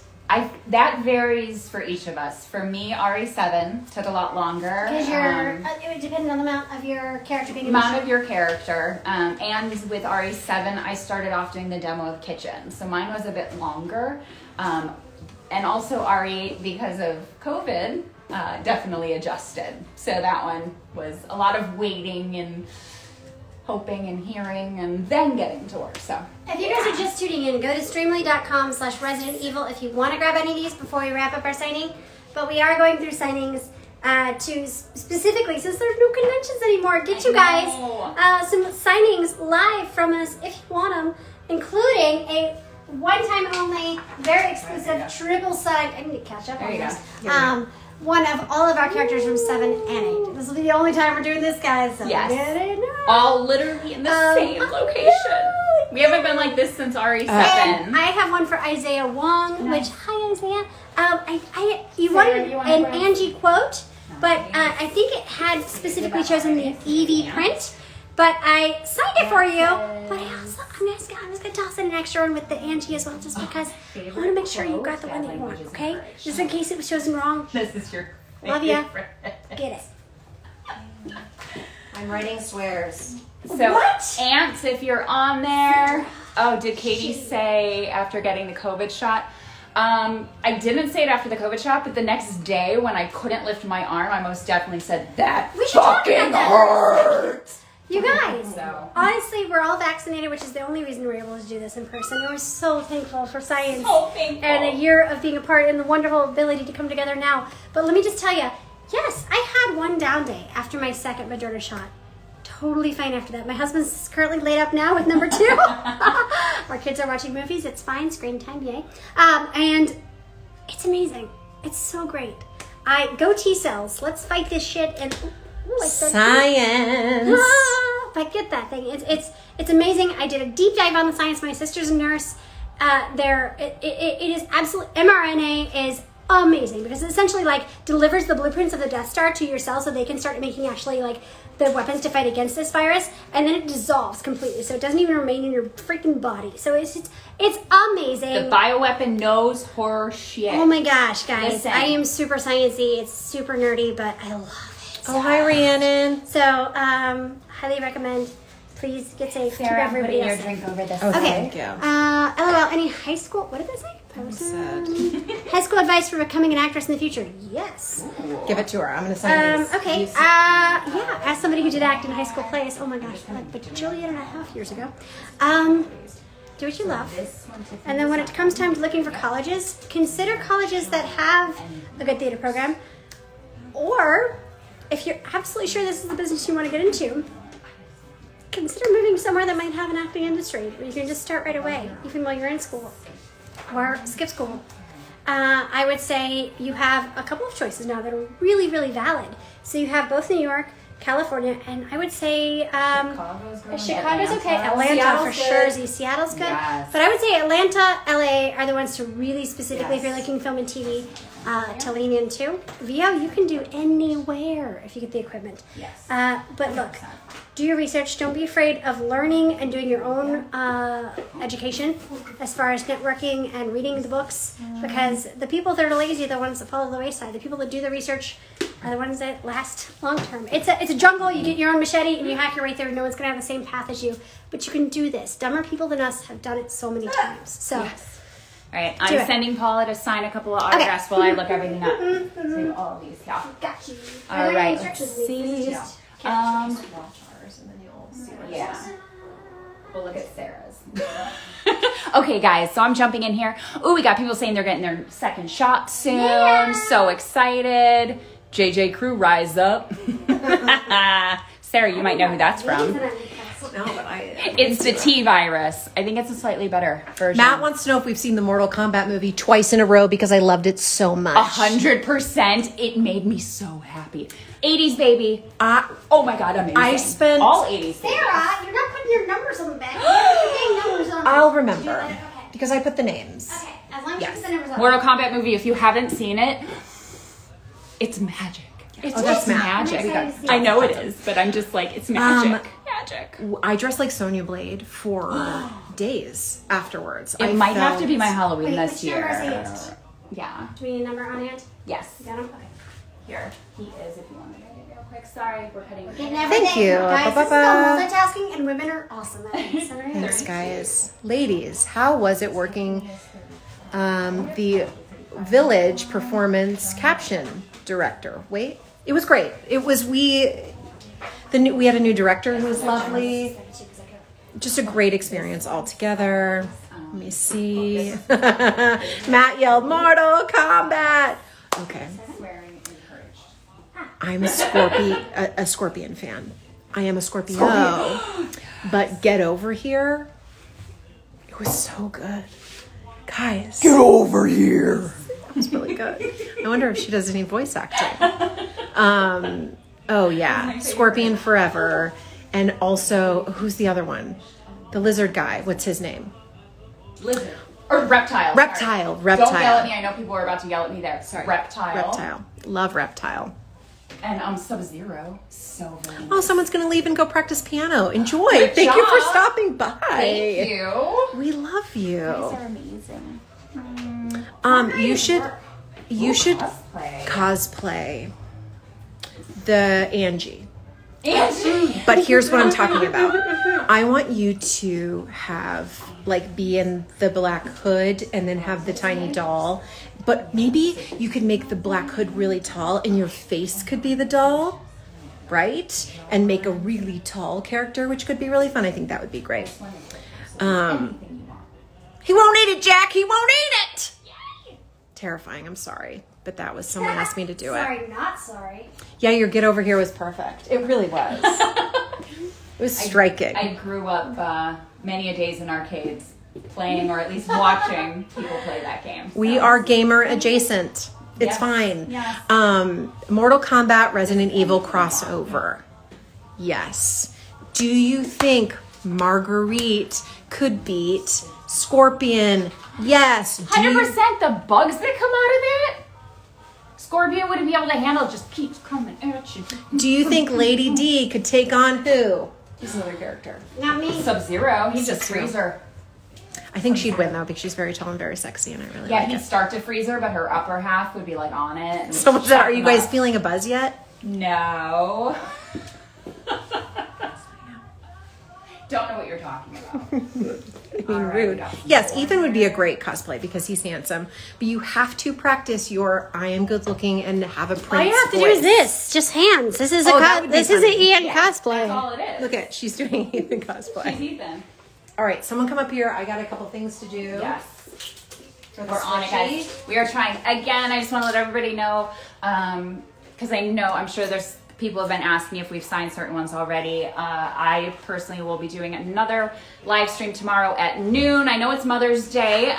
S2: That varies for each of us. For me, RE7 took a lot longer.
S1: Because it would depend on the amount of your character being
S2: amount of your character. And with RE7, I started off doing the demo of Kitchen. So mine was a bit longer. And also RE8, because of COVID, definitely adjusted. So that one was a lot of waiting and hoping and hearing and then getting to work. So
S1: if you guys are just tuning in, go to streamly.com/Resident Evil if you want to grab any of these before we wrap up our signing. But we are going through signings to specifically, since there's no conventions anymore, get you guys some signings live from us if you want them, including a one-time only, very exclusive triple signed. I need to catch up on this. One of all of our characters from 7 and 8. This will be the only time we're doing this, guys. So
S2: yes. All literally in the same location. We haven't been like this since RE7.
S1: And I have one for Isaiah Wong, which, hi Isaiah. You wanted an Angie quote, but I think it had specifically chosen the Evie print. But I signed it for you. But I'm just going to toss in an extra one with the Angie as well, just because I want to make sure you got the one that you want, okay? Just in case it was chosen wrong.
S2: This is your
S1: love ya. Get it.
S3: I'm writing swears.
S2: So, what? Ants, if you're on there. Oh, did Katie say after getting the COVID shot? I didn't say it after the COVID shot, but the next day when I couldn't lift my arm, I most definitely said, that fucking hurts.
S1: You guys, honestly, we're all vaccinated, which is the only reason we're able to do this in person. And we're so thankful for science and a year of being apart and the wonderful ability to come together now. But let me just tell you, yes, I had one down day after my second Moderna shot. Totally fine after that. My husband's currently laid up now with number 2. Our kids are watching movies. It's fine. Screen time, yay. And it's amazing. It's so great. Go T cells. Let's fight this shit and...
S3: Science.
S1: I get that thing. It's amazing. I did a deep dive on the science. My sister's a nurse. It is absolutely, mRNA is amazing because it essentially delivers the blueprints of the Death Star to your cells so they can start making actually the weapons to fight against this virus, and then it dissolves completely, so it doesn't even remain in your freaking body. So it's amazing.
S2: The bioweapon knows horror shit.
S1: Oh my gosh, guys! Listen. I am super sciencey. It's super nerdy, but I love it.
S3: Oh, hi, Rhiannon.
S1: So, highly recommend. Please get safe.
S2: Sarah, I'm putting your drink over this.
S1: Okay.
S3: Thank you.
S1: LOL, any high school, what did that say? High school advice for becoming an actress in the future? Yes.
S3: Give it to her. I'm going to sign these.
S1: Okay. Yeah, as somebody who did act in high school plays, oh my gosh, like bajillion and a half years ago. Do what you love. And then when it comes time to looking for colleges, consider colleges that have a good theater program. Or, if you're absolutely sure this is the business you want to get into, consider moving somewhere that might have an acting industry where you can just start right away, even while you're in school, or skip school. I would say you have a couple of choices now that are really, really valid. So you have both New York, California, and I would say Chicago's okay. Atlanta for sure. Seattle's good. Yes. But I would say Atlanta, LA are the ones to really specifically, if you're looking film and TV, to lean into. VO, you can do anywhere if you get the equipment.
S2: Yes.
S1: But look, do your research. Don't be afraid of learning and doing your own education as far as networking and reading the books, because the people that are lazy are the ones that fall to the wayside. The people that do the research are the ones that last long term. It's a jungle. You get your own machete and you hack your way through. No one's going to have the same path as you, but you can do this. Dumber people than us have done it so many times. So.
S2: Yes. All right, I'm sending Paula to sign a couple of autographs while I look everything up. So all of these, yeah.
S1: Got you.
S2: All right, let's see. Yeah. We'll look at Sarah's. Okay, guys, so I'm jumping in here. Oh, we got people saying they're getting their second shot soon. Yeah. So excited. JJ Crew, rise up. Sarah, you might know who that's from.
S3: No, but
S2: it's the T virus. I think it's a slightly better version.
S3: Matt wants to know if we've seen the Mortal Kombat movie twice in a row because I loved it so much.
S2: 100%. It made me so happy. 80s baby. Oh my God, amazing.
S3: I spent
S2: all 80s.
S1: Sarah, you're not putting your numbers on the back. You're putting numbers on.
S3: I'll remember because I put the names.
S1: Okay, as long as you put the numbers on.
S2: Mortal Kombat movie. If you haven't seen it, it's magic. It's
S3: that's
S2: magic.
S1: magic.
S2: I know it is, but I'm just like, it's magic. Magic.
S3: I dressed like Sonya Blade for days afterwards.
S2: It might have to be my Halloween
S1: Wait,
S2: this
S1: which number
S2: year.
S1: is it?
S2: Yeah.
S1: Do we need a number on hand?
S2: Yes.
S1: You got him? Okay.
S2: Here. He is, if you want me to get real quick. Sorry, we're cutting.
S1: Getting
S3: Thank
S1: everything.
S3: you.
S1: Guys, this is
S3: Ba-ba-ba.
S1: called multitasking, and women are awesome at it. So, right?
S3: Thanks, guys. Ladies, how was it working the Village performance caption director? Wait, it was great. It was we had a new director who was lovely. Just a great experience altogether. Let me see. Matt yelled Mortal Kombat. Okay. I'm a Scorpion fan. I am a Scorpio. But Get Over Here, it was so good. Guys.
S5: Get over here.
S3: That was really good. I wonder if she does any voice acting. Oh yeah, Scorpion Forever. And also, who's the other one? The lizard guy. What's his name?
S2: Lizard. Or Reptile.
S3: Reptile.
S2: Sorry.
S3: Reptile.
S2: Don't yell at me. I know people are about to yell at me there. Sorry. Reptile.
S3: Reptile. Love Reptile.
S2: And Sub-Zero. So very nice.
S3: Oh, someone's going to leave and go practice piano. Enjoy. Thank you for
S2: job.
S3: stopping by.
S2: Thank you.
S3: We love you.
S2: They're amazing.
S3: You should cosplay the Angie. But here's what I'm talking about. I want you to have be in the black hood and then have the tiny doll. But maybe you could make the black hood really tall and your face could be the doll, right? And make a really tall character, which could be really fun. I think that would be great. He won't eat it, Jack. He won't eat it. Terrifying. I'm sorry. But that was someone asked me to do it.
S1: Sorry, not sorry.
S3: Yeah, your Get Over Here was perfect. It really was. It was striking.
S2: I grew up many a days in arcades playing or at least watching people play that game. So.
S3: We are gamer adjacent. It's fine.
S2: Yes.
S3: Mortal Kombat Resident Evil crossover. Yes. Do you think Marguerite could beat Scorpion? Yes.
S2: 100% the bugs that come out of that? Scorpion wouldn't be able to handle it. Just keeps coming at you.
S3: Do you think Lady D could take on who? He's another character.
S1: Not me.
S2: Sub-Zero. He's just Freezer.
S3: I think she'd win though because she's very tall and very sexy, and I really like
S2: Yeah, he'd
S3: it.
S2: start to Freezer, but her upper half would be on it. And
S3: So what's that? Are you guys feeling a buzz yet?
S2: No. Don't know what you're talking about.
S3: I mean, rude. Yes, Ethan would be a great cosplay because he's handsome, but you have to practice your I am good looking and have a prince
S1: All you have to do
S3: voice.
S1: is this. Just hands. This is
S3: that would be
S1: this is an
S3: funny.
S1: Ian cosplay.
S2: That's all it is.
S3: Look at she's doing Ethan cosplay.
S2: She's Ethan.
S3: All right, someone come up here. I got a couple things to do.
S2: Yes.
S3: For the
S2: We're on it, guys.
S3: squishy.
S2: We are trying. Again, I just want to let everybody know, because I'm sure there's people have been asking if we've signed certain ones already. I personally will be doing another live stream tomorrow at noon. I know it's Mother's Day,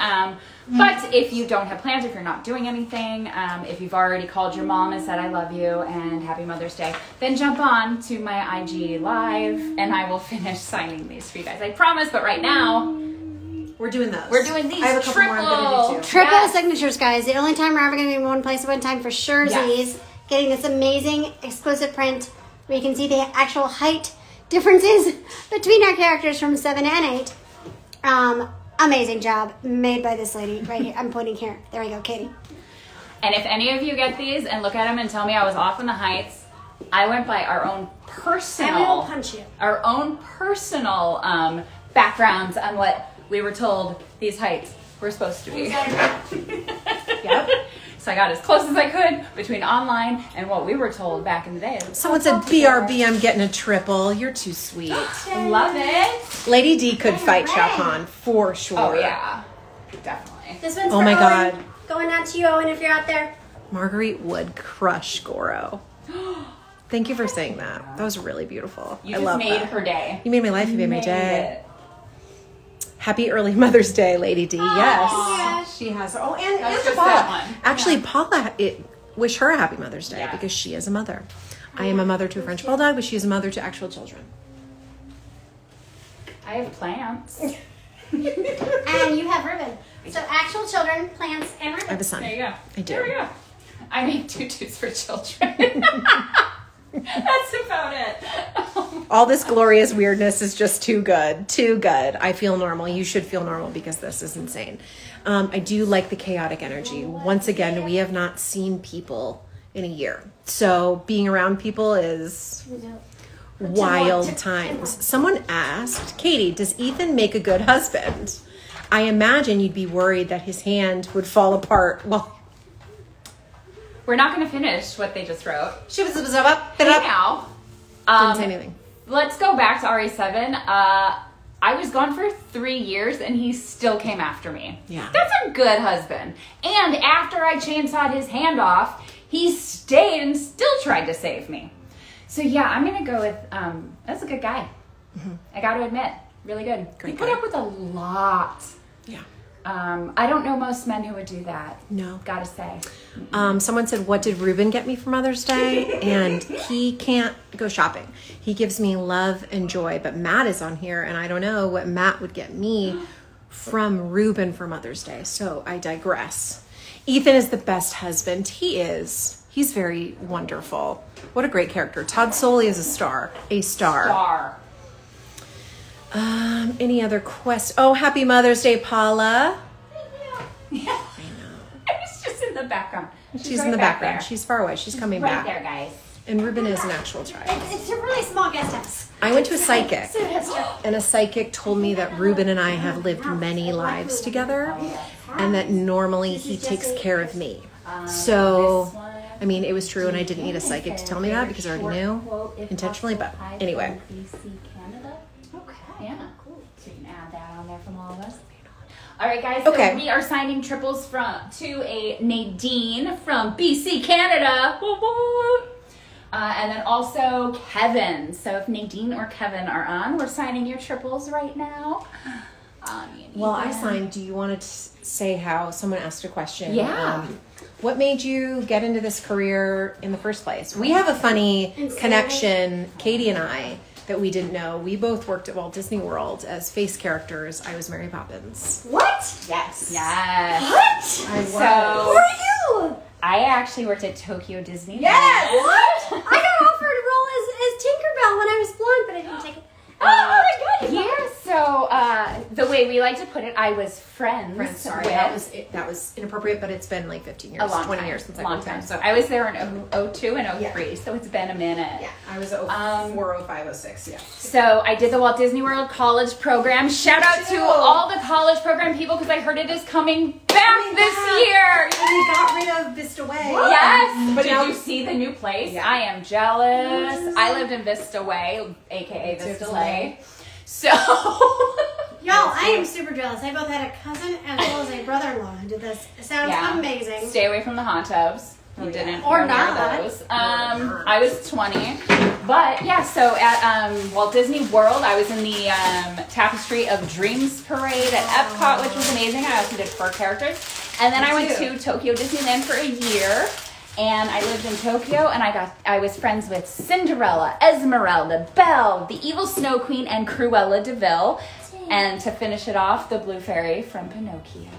S2: but if you don't have plans, if you're not doing anything, if you've already called your mom and said I love you and happy Mother's Day, then jump on to my IG live and I will finish signing these for you guys. I promise, but right now,
S3: We're doing those.
S2: we're doing these
S3: I have a couple more I'm gonna do too.
S1: Triple
S2: Yes.
S1: signatures, guys. The only time we're ever going to be in one place at one time for sure.
S2: Yes.
S1: Getting this amazing exclusive print where you can see the actual height differences between our characters from 7 and 8. Amazing job made by this lady right here. I'm pointing here. There we go, Katie.
S2: And if any of you get these and look at them and tell me I was off in the heights, I went by our own personal,
S1: I will punch you.
S2: our own personal backgrounds on what we were told these heights were supposed to be. Yep. So I got as close as I could between online and what we were told back in the day.
S3: Someone said, BRB, I'm getting a triple. You're too sweet.
S2: Love it.
S3: Lady D could fight Shao Kahn for sure.
S2: Oh yeah, definitely.
S1: This one's
S3: Oh
S1: for
S3: my
S1: Owen.
S3: God.
S1: Going out to you, Owen, if you're out there.
S3: Marguerite would crush Goro. Thank you for saying that. That was really beautiful.
S2: You just made her day.
S3: You made my life. You made my day. Happy early Mother's Day, Lady D. Yes. She has. Oh, and Paula. Actually, Paula, wish her a happy Mother's Day because she is a mother. I am a mother to a French bulldog, but she is a mother to actual children.
S2: I have plants.
S1: And you have Ruben. So actual children, plants, and Ruben.
S3: I have a son.
S2: There you go.
S3: I do.
S2: There we go. I make tutus for children. That's about it.
S3: All this glorious weirdness is just too good. Too good. I feel normal. You should feel normal because this is insane. I do like the chaotic energy. Once again, we have not seen people in a year. So being around people is wild times. Someone asked, Katie, does Ethan make a good husband? I imagine you'd be worried that his hand would fall apart. Well,
S2: we're not going to finish what they just wrote.
S3: Now, didn't say anything.
S2: Let's go back to RE7. I was gone for 3 years and he still came after me.
S3: Yeah.
S2: That's a good husband. And after I chainsawed his hand off, he stayed and still tried to save me. So yeah, I'm going to go with, that's a good guy. Mm-hmm. I got to admit, really good. He put up with a lot.
S3: Yeah.
S2: I don't know most men who would do that.
S3: No.
S2: Gotta say.
S3: Someone said, what did Ruben get me for Mother's Day? And he can't go shopping. He gives me love and joy. But Matt is on here, and I don't know what Matt would get me from Ruben for Mother's Day. So I digress. Ethan is the best husband. He is. He's very wonderful. What a great character. Todd Soley is a star. A star. Any other questions? Oh, happy Mother's Day, Paula.
S2: Yeah. I know. It's just in the background.
S3: She's in the background. There. She's far away. She's coming back.
S2: Right there, guys.
S3: And Ruben is an actual child.
S1: It's a really small guest house.
S3: I went to a psychic, and a psychic told me that Ruben and I have lived many lives together, and that normally he takes care of me. So, I mean, it was true, and I didn't need a psychic to tell me that because I already knew intentionally. But anyway.
S2: Yeah, cool. So you can add that on there from all of us. All right, guys. So we are signing triples to a Nadine from BC, Canada. And then also Kevin. So if Nadine or Kevin are on, we're signing your triples right now.
S3: Well, I signed. Do you want to say how someone asked a question?
S2: Yeah.
S3: What made you get into this career in the first place? We have a funny connection, Katie and I, that we didn't know. We both worked at Walt Disney World as face characters. I was Mary Poppins.
S1: What?
S2: Yes.
S1: What?
S3: I was.
S2: So,
S1: who are you?
S2: I actually worked at Tokyo Disneyland.
S1: Yes. What? I got offered a role as Tinkerbell when I was blonde, but I didn't take it. Oh my God!
S2: Yeah. So the way we like to put it, I was friends.
S3: Sorry, that was inappropriate, but it's been like 15 years, 20 years since I worked there.
S2: So I was there in 02 and 03, so it's been a minute.
S3: Yeah, I was 04, 05, 06, yeah.
S2: So I did the Walt Disney World College Program. Shout out to all the college program people because I heard it is coming back this year.
S1: We got rid of Vista Way.
S2: Yes. But did you see the new place? Yeah. I am jealous. Yes. I lived in Vista Way, aka Vista Lay. So,
S1: y'all, I am super jealous. I both had a cousin as well as a brother-in-law who did this. It sounds amazing.
S2: Stay away from the hot tubs. Who didn't
S1: or
S2: go
S1: not
S2: near those. I was 20, but yeah. So at Walt Disney World, I was in the Tapestry of Dreams parade at Epcot, which was amazing. I also did 4 characters, and then I went to Tokyo Disneyland for a year. And I lived in Tokyo, and I was friends with Cinderella, Esmeralda, Belle, the Evil Snow Queen, and Cruella de Vil. And to finish it off, the Blue Fairy from Pinocchio.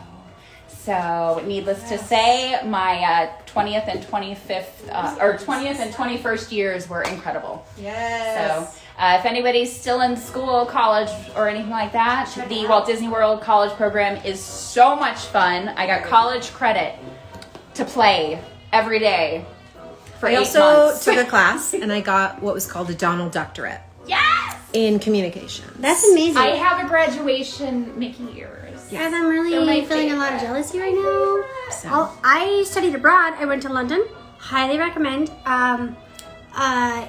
S2: So, needless to say, my 20th and 25th, or 20th and 21st years were incredible.
S3: Yes.
S2: So, if anybody's still in school, college, or anything like that, the Walt Disney World College Program is so much fun. I got college credit to play every day for 8 months. I also
S3: took a class, and I got what was called a Donald Doctorate.
S2: Yes!
S3: In communication.
S1: That's amazing.
S2: I have a graduation Mickey ears.
S1: Yes. And I'm really feeling a lot of jealousy right now. So. I studied abroad. I went to London. Highly recommend.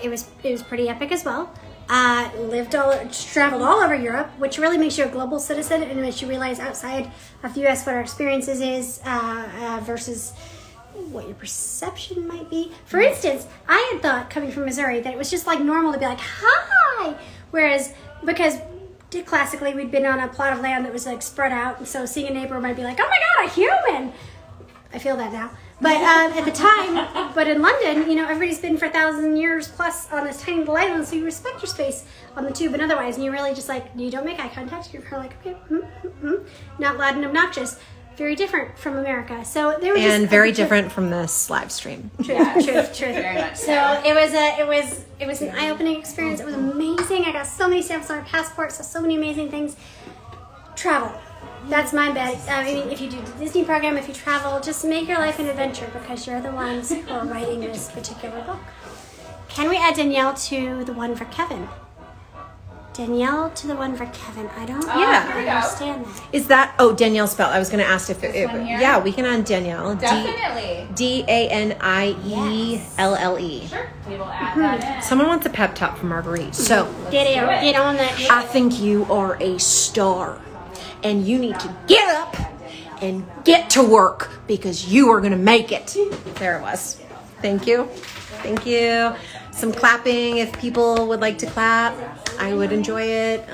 S1: It was pretty epic as well. Traveled all over Europe, which really makes you a global citizen and makes you realize outside of the U.S. what our experiences is versus what your perception might be. For instance, I had thought, coming from Missouri, that it was just like normal to be like, hi! Whereas, because classically we'd been on a plot of land that was like spread out, and so seeing a neighbor might be like, oh my god, a human! I feel that now. But at the time, but in London, you know, everybody's been for 1,000 years plus on this tiny little island, so you respect your space on the tube and otherwise, and you really just like, you don't make eye contact, you're kind of like, okay, not loud and obnoxious. Very different from America. So there was
S3: and very different from this live stream.
S1: Truth.
S2: Very much
S1: So it was an eye-opening experience. It was amazing. I got so many stamps on my passport, so many amazing things. Travel. That's my bet. I mean, if you do the Disney program, if you travel, just make your life an adventure because you're the ones who are writing this particular book. Can we add Danielle to the one for Kevin? Danielle to the one for Kevin. I don't understand that.
S3: Is that, Danielle spelled. I was going to ask if it, yeah, we can add Danielle.
S2: Definitely.
S3: Danielle.
S2: Sure. We will add that in.
S3: Someone wants a pep talk from Marguerite. So,
S1: Get on that.
S3: I think you are a star and you need to get up and get to work because you are going to make it. There it was. Thank you. Thank you. Some clapping if people would like to clap. I would enjoy it.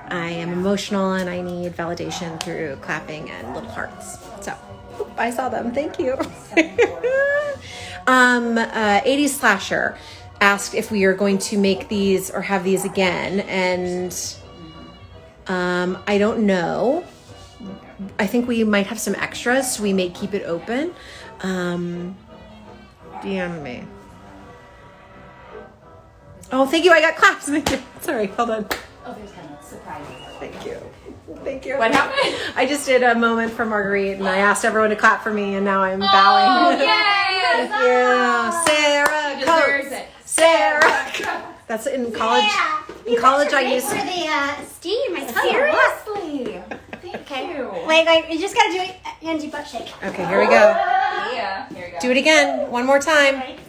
S3: I am emotional and I need validation through clapping and little hearts. So I saw them. Thank you. 80s Slasher asked if we are going to make these or have these again. And I don't know. I think we might have some extras, so we may keep it open. DM me. Oh, thank you. I got claps. Thank you. Sorry, hold on.
S2: Oh, there's kind of surprises.
S3: Thank you. Thank you.
S2: What happened?
S3: I just did a moment for Marguerite, and I asked everyone to clap for me, and now I'm bowing.
S2: Oh, yay!
S3: Thank you. Sarah
S2: Deserves it.
S3: Sarah. That's in college.
S1: Yeah.
S3: In college, I used
S1: for the steam. I tell you.
S2: Seriously. Thank you.
S1: Wait, you just gotta do it, Angie butt shake.
S3: Okay, here we go.
S2: Yeah. Here we go.
S3: Do it again. One more time.
S1: Right?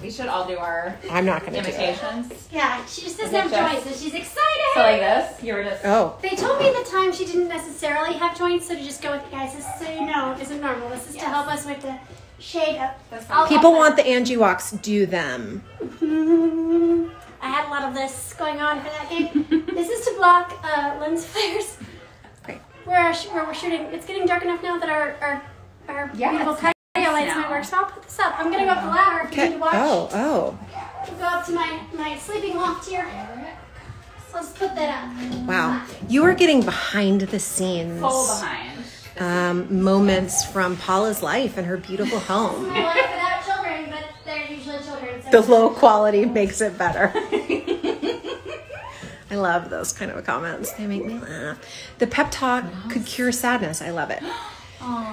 S2: We should all do our
S3: I'm not going to do it.
S2: imitations.
S1: Yeah, she just doesn't
S2: Is it
S1: have
S2: just-
S1: joints, and she's excited.
S2: So like this. You were just.
S3: Oh.
S1: They told me at the time she didn't necessarily have joints, so to just go with the guys, this is so you know, isn't normal. This is to help us with the shade up.
S3: People want the Angie walks. Do them.
S1: I had a lot of this going on for that game. This is to block lens flares.
S3: Great.
S1: Where we're shooting. It's getting dark enough now that our beautiful patio lights might work. So I'll put this up. I'm gonna go up the ladder if you need to watch.
S3: Oh.
S1: We'll go up to my sleeping loft here. So let's put that up.
S3: Wow. You are getting behind the scenes.
S2: Full behind.
S3: Moments from Paula's life and her beautiful home.
S1: My life without children, but they're usually children. So
S3: The low quality makes it better. I love those kind of comments. They make me laugh. The pep talk could cure sadness. I love it.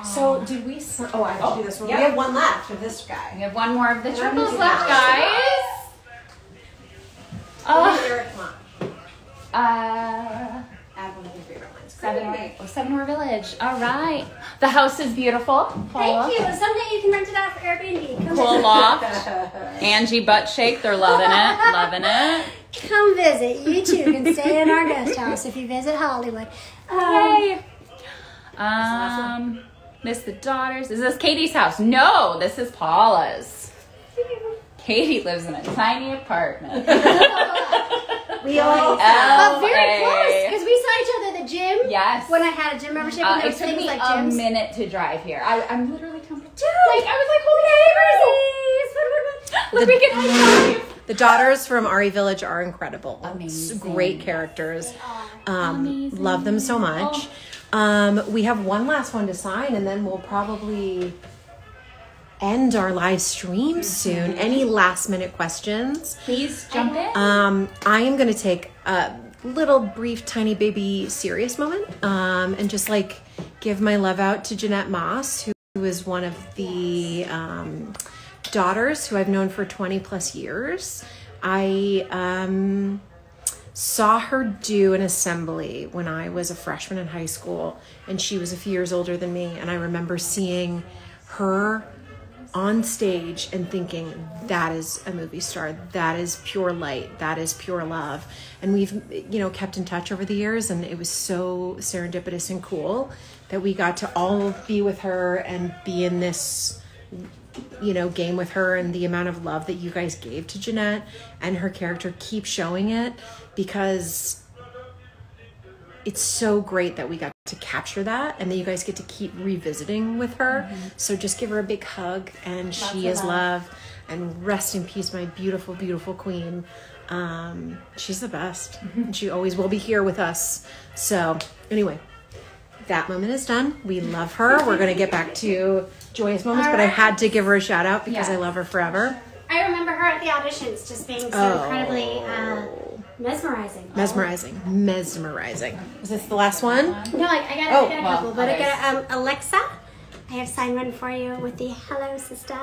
S3: So did we? I have to do this one.
S2: Yep.
S3: We have one left of this guy.
S2: We have one more of the triples left, guys.
S3: Eric, come on.
S2: Add one of your favorite ones. Seven More Village. All right. The house is beautiful. Paula.
S1: thank you. Someday you can rent it out for Airbnb. Come
S2: Cool
S1: visit.
S2: loft. Angie butt shake. They're loving it. Loving it.
S1: Come visit. You too can stay in our guest house if you visit Hollywood.
S2: Yay. Miss the daughters. Is this Katie's house? No, this is Paula's. Katie lives in a tiny apartment.
S1: We all
S2: LA.
S1: very close because we saw each other at the gym.
S2: Yes.
S1: When I had a gym membership, and there
S2: It
S1: was
S2: took
S1: things
S2: me
S1: like
S2: a
S1: gyms.
S2: minute to drive here. I'm literally coming.
S1: Dude,
S2: Like, I was like, holy Look, we can high five.
S3: The daughters from Ari Village are incredible.
S2: Amazing.
S3: Great characters. Love them so much. We have one last one to sign, and then we'll probably end our live stream soon. Any last minute questions?
S2: Please jump in.
S3: I am going to take a little brief tiny baby serious moment and just like give my love out to Jeanette Moss, who is one of the daughters who I've known for 20 plus years. I saw her do an assembly when I was a freshman in high school, and she was a few years older than me, and I remember seeing her on stage and thinking, that is a movie star, that is pure light, that is pure love. And we've kept in touch over the years, and it was so serendipitous and cool that we got to all be with her and be in this, game with her, and the amount of love that you guys gave to Jeanette and her character. Keep showing it, because it's so great that we got to capture that and that you guys get to keep revisiting with her. So just give her a big hug, and she is love. And rest in peace, my beautiful, beautiful queen. She's the best. And she always will be here with us. So anyway, that moment is done. We love her. We're going to get back to joyous moments, but I had to give her a shout out because I love her forever.
S1: I remember her at the auditions just being so incredibly mesmerizing. Mesmerizing. Is this the last one? No, I got a couple, but I got Alexa. I have signed one for you with the hello, sister.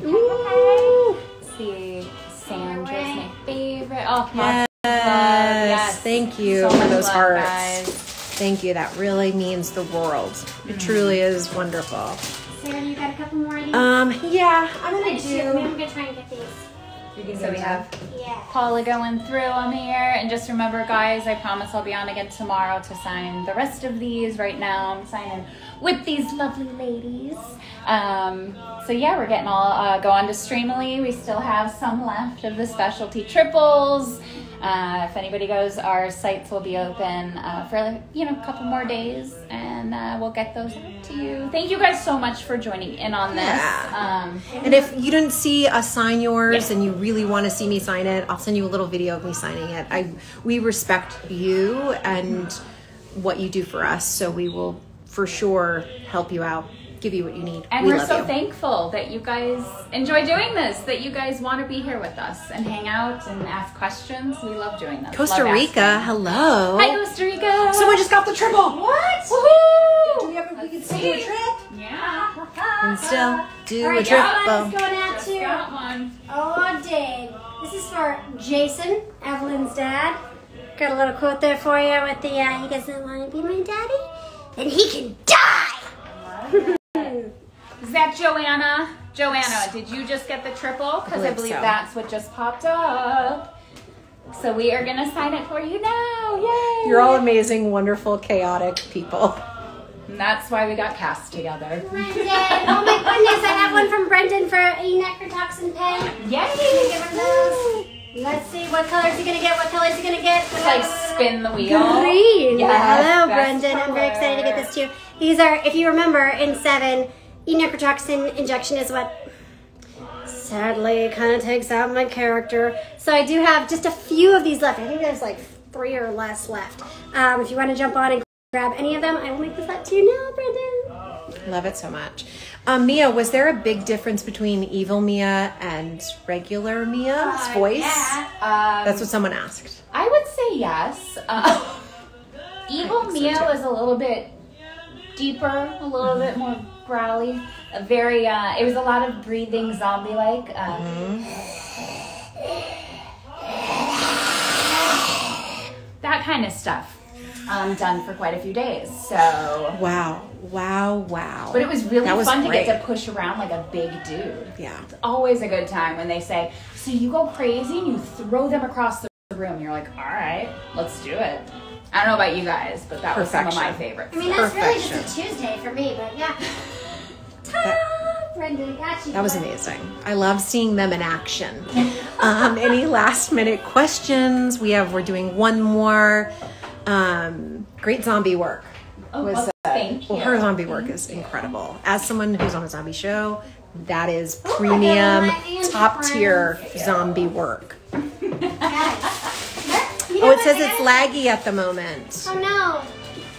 S2: Ooh. See, Sandra's my favorite. Oh,
S3: yes. Thank you
S2: so
S3: for those
S2: love,
S3: hearts.
S2: Guys.
S3: Thank you. That really means the world. It truly is wonderful.
S1: Sarah, you got a couple more of these?
S3: Yeah, I'm
S1: I'm gonna try and get these.
S2: So we have
S1: Yeah.
S2: Paula going through them here. And just remember, guys, I promise I'll be on again tomorrow to sign the rest of these. Right now I'm signing with these lovely ladies. So yeah, we're getting all go on to Streamily. We still have some left of the specialty triples. If anybody goes, our sites will be open for a couple more days, and we'll get those out to you. Thank you guys so much for joining in on this.
S3: And if you didn't see us sign yours and you really want to see me sign it, I'll send you a little video of me signing it. We respect you and what you do for us, so we will for sure help you out, give you what you need.
S2: And we're so thankful that you guys enjoy doing this, that you guys want to be here with us and hang out and ask questions. We love doing this.
S3: Costa Rica, hello.
S2: Hi, Costa Rica.
S3: Someone just got the triple.
S2: What?
S3: Woohoo! We can still do a trip.
S2: Yeah.
S3: And still do
S1: All
S3: a
S1: right,
S3: triple.
S1: that one's going out to
S2: Got one.
S1: Dave. This is for Jason, Evelyn's dad. Got a little quote there for you with the, he doesn't want to be my daddy, then he can die.
S2: Is that Joanna? Joanna, did you just get the triple? Because I believe
S3: so.
S2: that's what just popped up. So we are going to sign it for you now. Yay!
S3: You're all amazing, wonderful, chaotic people.
S2: And that's why we got cast together.
S1: Brendan, oh my goodness, I have one from Brendan for a necrotoxin pen.
S2: Yay!
S1: Give him those. Let's see, what color is he gonna get? What color is he gonna get?
S2: Just like spin the wheel.
S1: Green.
S2: Yes,
S1: Hello,
S2: best
S1: Brendan. I'm very
S2: color.
S1: excited to get this too. These are, if you remember, in 7, necrotoxin injection is what sadly kind of takes out my character. So I do have just a few of these left. I think there's like 3 or less left. If you want to jump on and grab any of them, I will make this up to you now, Brendan.
S3: Love it so much. Mia, was there a big difference between evil Mia and regular Mia's voice?
S1: Yeah.
S3: That's what someone asked.
S2: I would say yes. Evil Mia was a little bit deeper, a little bit more growly. A very, it was a lot of breathing zombie-like. That kind of stuff. Done for quite a few days. So
S3: Wow.
S2: But it was really fun
S3: great.
S2: to get to push around like a big dude.
S3: Yeah.
S2: It's always a good time when they say, so you go crazy and you throw them across the room. You're like, all right, let's do it. I don't know about you guys, but that was some of my favorites.
S1: I mean, that's really just a Tuesday for me, but yeah. Brendan, got you.
S3: That was amazing. I love seeing them in action. Any last minute questions? We're doing one more. Great zombie work.
S2: Thank you.
S3: Well, her zombie work is incredible. As someone who's on a zombie show, that is premium, top tier zombie work. Oh, it says it's laggy at the moment.
S1: Oh no.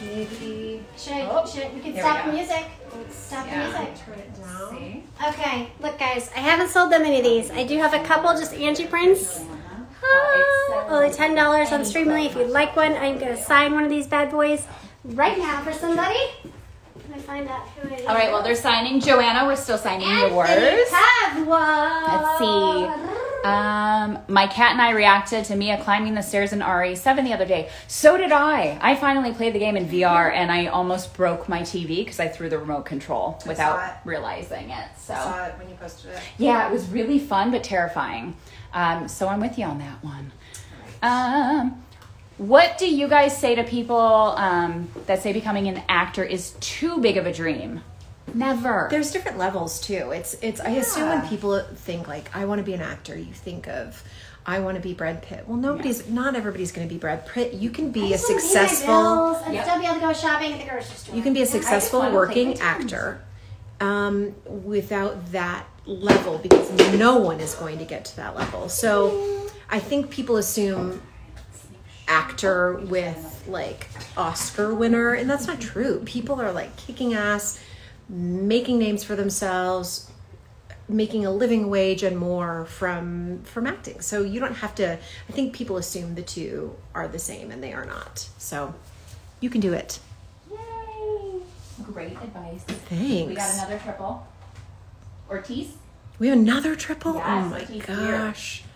S3: Maybe.
S1: We can stop the music. Stop the music.
S3: Turn it down.
S2: See?
S1: Okay, look guys, I haven't sold that many of these. I do have a couple just Angie prints. Only $10 on Streamily. If you'd like one, I'm going to sign one of these bad boys right now for somebody. Let me find out who it is.
S2: All right, well, they're signing Joanna. We're still signing
S1: And
S2: yours.
S1: they have one.
S2: Let's see. My cat and I reacted to Mia climbing the stairs in RE7 the other day. So did I. I finally played the game in VR, and I almost broke my TV because I threw the remote control without realizing it. So
S3: I saw it when you posted it.
S2: yeah, it was really fun but terrifying. So I'm with you on that one. What do you guys say to people that say becoming an actor is too big of a dream? Never.
S3: There's different levels too. It's. I assume when people think like, I want to be an actor, you think of, I want to be Brad Pitt. Well, not everybody's going to be Brad Pitt. You can be a successful.
S1: And still be able to go shopping at the grocery store.
S3: You can be a successful working actor without that level, because no one is going to get to that level. So I think people assume actor with like Oscar winner, and that's not true. People are like kicking ass, making names for themselves, making a living wage and more from acting. So you don't have to. I think people assume the two are the same, and they are not. So you can do it.
S2: Yay! Great advice.
S3: Thanks.
S2: We got another triple. Ortiz?
S3: We have another triple?
S2: Yes,
S3: oh my
S2: Ortiz
S3: gosh.
S2: Here.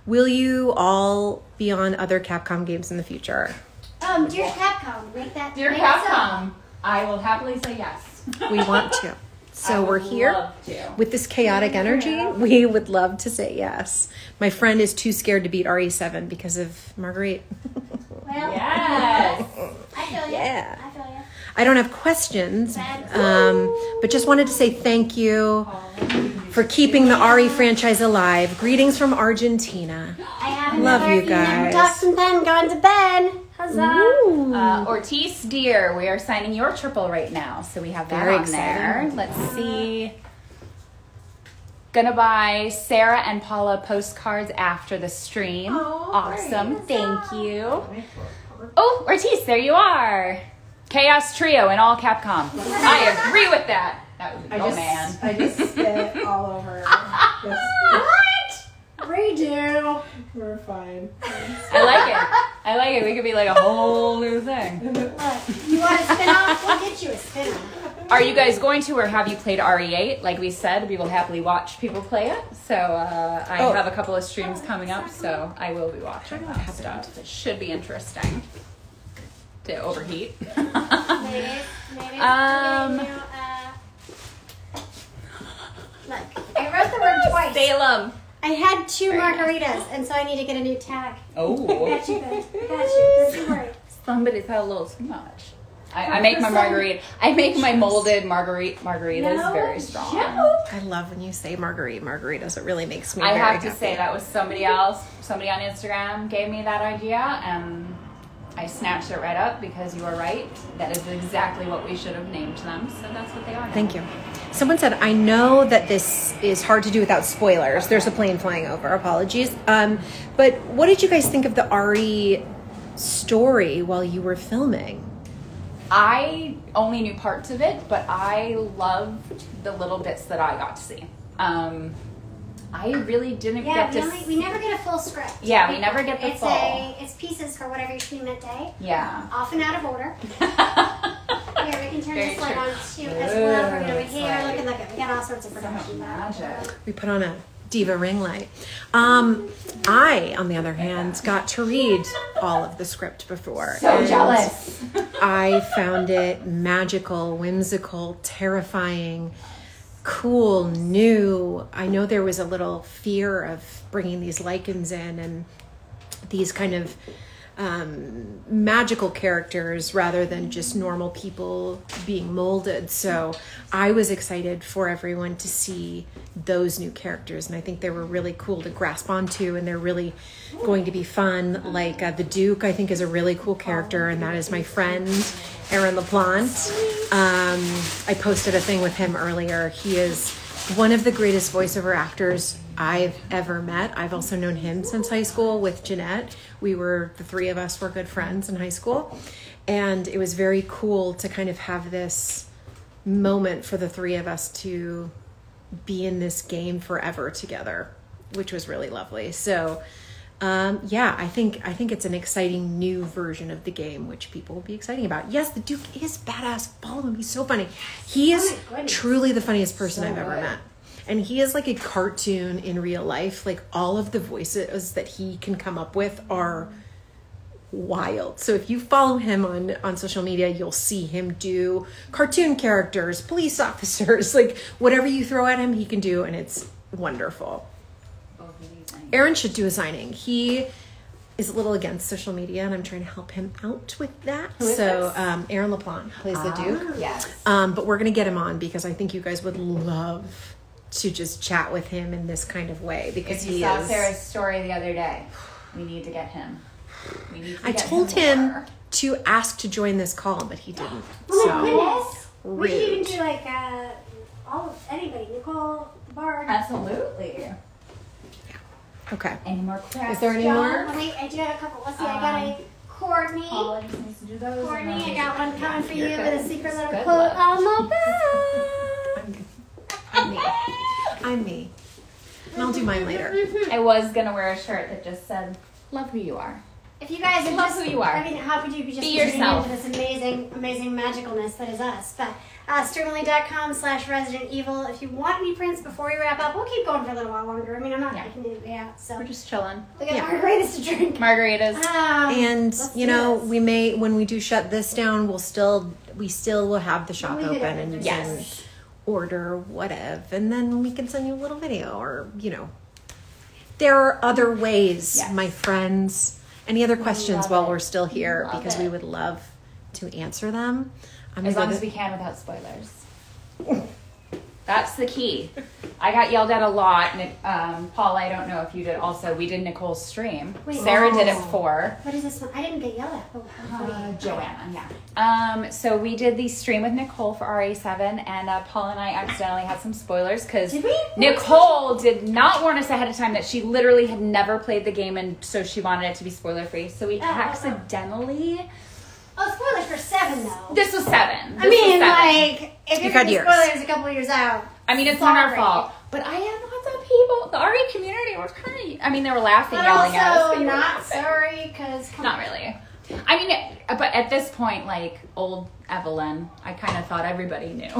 S3: Will you all be on other Capcom games in the future?
S1: Dear Capcom, make that.
S2: Dear Capcom, I will happily say yes.
S3: We want to. So we're here with this chaotic energy. We would love to say yes. My friend is too scared to beat RE7 because of Marguerite.
S1: Well,
S2: yes.
S1: I feel you.
S3: Yeah.
S1: I feel you.
S3: I don't have questions, but just wanted to say thank you for keeping the RE franchise alive. Greetings from Argentina.
S1: I have
S3: Love
S1: another
S3: you guys.
S1: Talks from Ben going to Ben. Huzzah.
S2: Ortiz Deer, we are signing your triple right now, so we have that
S3: Very
S2: on
S3: exciting.
S2: there. Let's see. Gonna buy Sara and Paula postcards after the stream.
S1: Oh,
S2: awesome.
S1: great.
S2: Thank you. Oh, Ortiz, there you are. Chaos Trio in all Capcom. I agree with that. That was, man.
S5: I just spit all over.
S1: What?
S5: Redo. We're fine.
S2: I like it. I like it. We could be like a whole new thing.
S1: Look, you want a spin-off? We'll get you a spin-off.
S2: Are you guys going to, or have you played RE8? Like we said, we will happily watch people play it. So I have a couple of streams coming up, so I will be watching that stuff. It should be interesting to overheat.
S1: Maybe. Look, I wrote the word twice.
S2: Salem.
S1: I had 2 margaritas, and so I need to get a new tag.
S2: Oh.
S1: Got you, Ben. Got you. Don't you worry.
S2: Somebody's had a little too much. I make my margarita. I make my molded margaritas very strong.
S3: I love when you say margaritas. It really makes me
S2: I
S3: very
S2: have to
S3: happy.
S2: say that was somebody else. Somebody on Instagram gave me that idea, and I snatched it right up because you are right. That is exactly what we should have named them. So that's what they are now.
S3: Thank you. Someone said, I know that this is hard to do without spoilers. There's a plane flying over. Apologies. But what did you guys think of the RE story while you were filming?
S2: I only knew parts of it, but I loved the little bits that I got to see. I really didn't get to
S1: we never get a full script.
S2: Yeah, we never get the full.
S1: It's pieces for whatever you're shooting that day.
S2: Yeah.
S1: Often out of order. Here, we can turn
S2: Very
S1: this light
S2: true.
S1: on too as well. We're going to be here. Look at it. We got all sorts of production.
S2: Magic.
S3: We put on a diva ring light. I, on the other hand, got to read all of the script before.
S2: So jealous.
S3: I found it magical, whimsical, terrifying, cool, new. I know there was a little fear of bringing these lichens in and these kind of magical characters rather than just normal people being molded. So I was excited for everyone to see those new characters, and I think they were really cool to grasp onto, and they're really going to be fun. Like the Duke, I think, is a really cool character, and that is my friend Aaron LaPlante. I posted a thing with him earlier. He is one of the greatest voiceover actors I've ever met. I've also known him since high school with Jeanette. The 3 of us were good friends in high school. And it was very cool to kind of have this moment for the 3 of us to be in this game forever together, which was really lovely. So I think it's an exciting new version of the game, which people will be excited about. Yes, the Duke is badass. Follow him. He's so funny. He is truly the funniest person I've ever met. And he is like a cartoon in real life. Like all of the voices that he can come up with are wild. So if you follow him on social media, you'll see him do cartoon characters, police officers, like whatever you throw at him, he can do. And it's wonderful. Aaron should do a signing. He is a little against social media, and I'm trying to help him out with that.
S2: Who is
S3: so
S2: this?
S3: Aaron LaPlante plays the Duke.
S2: Yes.
S3: But we're going to get him on because I think you guys would love to just chat with him in this kind of way, because
S2: If you saw Sarah's story the other day, we need to get him.
S3: I told him to ask to join this call, but he didn't.
S1: Oh my
S3: So
S1: goodness.
S3: rude.
S1: We could even do like anybody. Nicole, Bard.
S2: Absolutely.
S3: Okay.
S2: Any more questions?
S3: Is there any more?
S1: Wait, I do have a couple. Let's see. I got a Courtney.
S2: Paula just needs to do those.
S1: Courtney, I got one coming for you
S2: You're
S1: with a
S2: good.
S1: secret little
S2: Good
S1: quote
S2: luck.
S1: on my back.
S3: I'm me. And I'll do mine later.
S2: I was gonna wear a shirt that just said, "Love who you are."
S1: If you guys are
S2: Love
S1: just,
S2: who you are.
S1: I mean, how could you be just
S2: Be
S1: tuning
S2: yourself.
S1: into this amazing magicalness that is us? But streamily.com/Resident Evil. If you want any prints before we wrap up, we'll keep going for a little while longer. I mean, I'm not taking anybody out, so
S2: We're just chilling.
S1: we got margaritas to drink.
S2: Margaritas.
S3: And
S1: Let's
S3: you
S1: do
S3: know,
S1: this.
S3: we may, when we do shut this down, we still will have the shop
S1: We do
S3: open,
S1: that.
S3: and you
S2: Yes.
S3: can order whatever, and then we can send you a little video, or there are other ways,
S2: Yes.
S3: my friends. Any other questions
S2: Love
S3: while
S2: it.
S3: we're still here?
S2: Love
S3: Because
S2: it.
S3: we would love to answer them.
S2: As long as we can without spoilers. That's the key. I got yelled at a lot. Paula, I don't know if you did also. We did Nicole's stream.
S1: Wait.
S2: Sarah did it for
S1: What is this one? I didn't get yelled at. Oh,
S2: Joanna, yeah. So we did the stream with Nicole for RA7, and Paula and I accidentally had some spoilers because
S1: Did we?
S2: Nicole did not warn us ahead of time that she literally had never played the game, and so she wanted it to be spoiler free. So we accidentally.
S1: Oh, spoilers for 7 though.
S2: This was 7.
S1: I mean, like, if you're
S3: had
S1: getting
S3: years.
S1: spoilers a couple years out.
S2: I mean, it's not our
S1: Sorry.
S2: fault. But I had lots of people. The RE community was kind of. I mean, they were laughing,
S1: But
S2: yelling at us.
S1: also
S2: They were
S1: not
S2: laughing.
S1: sorry, because
S2: Not really. I mean, but at this point, like old Evelyn, I kind of thought everybody knew.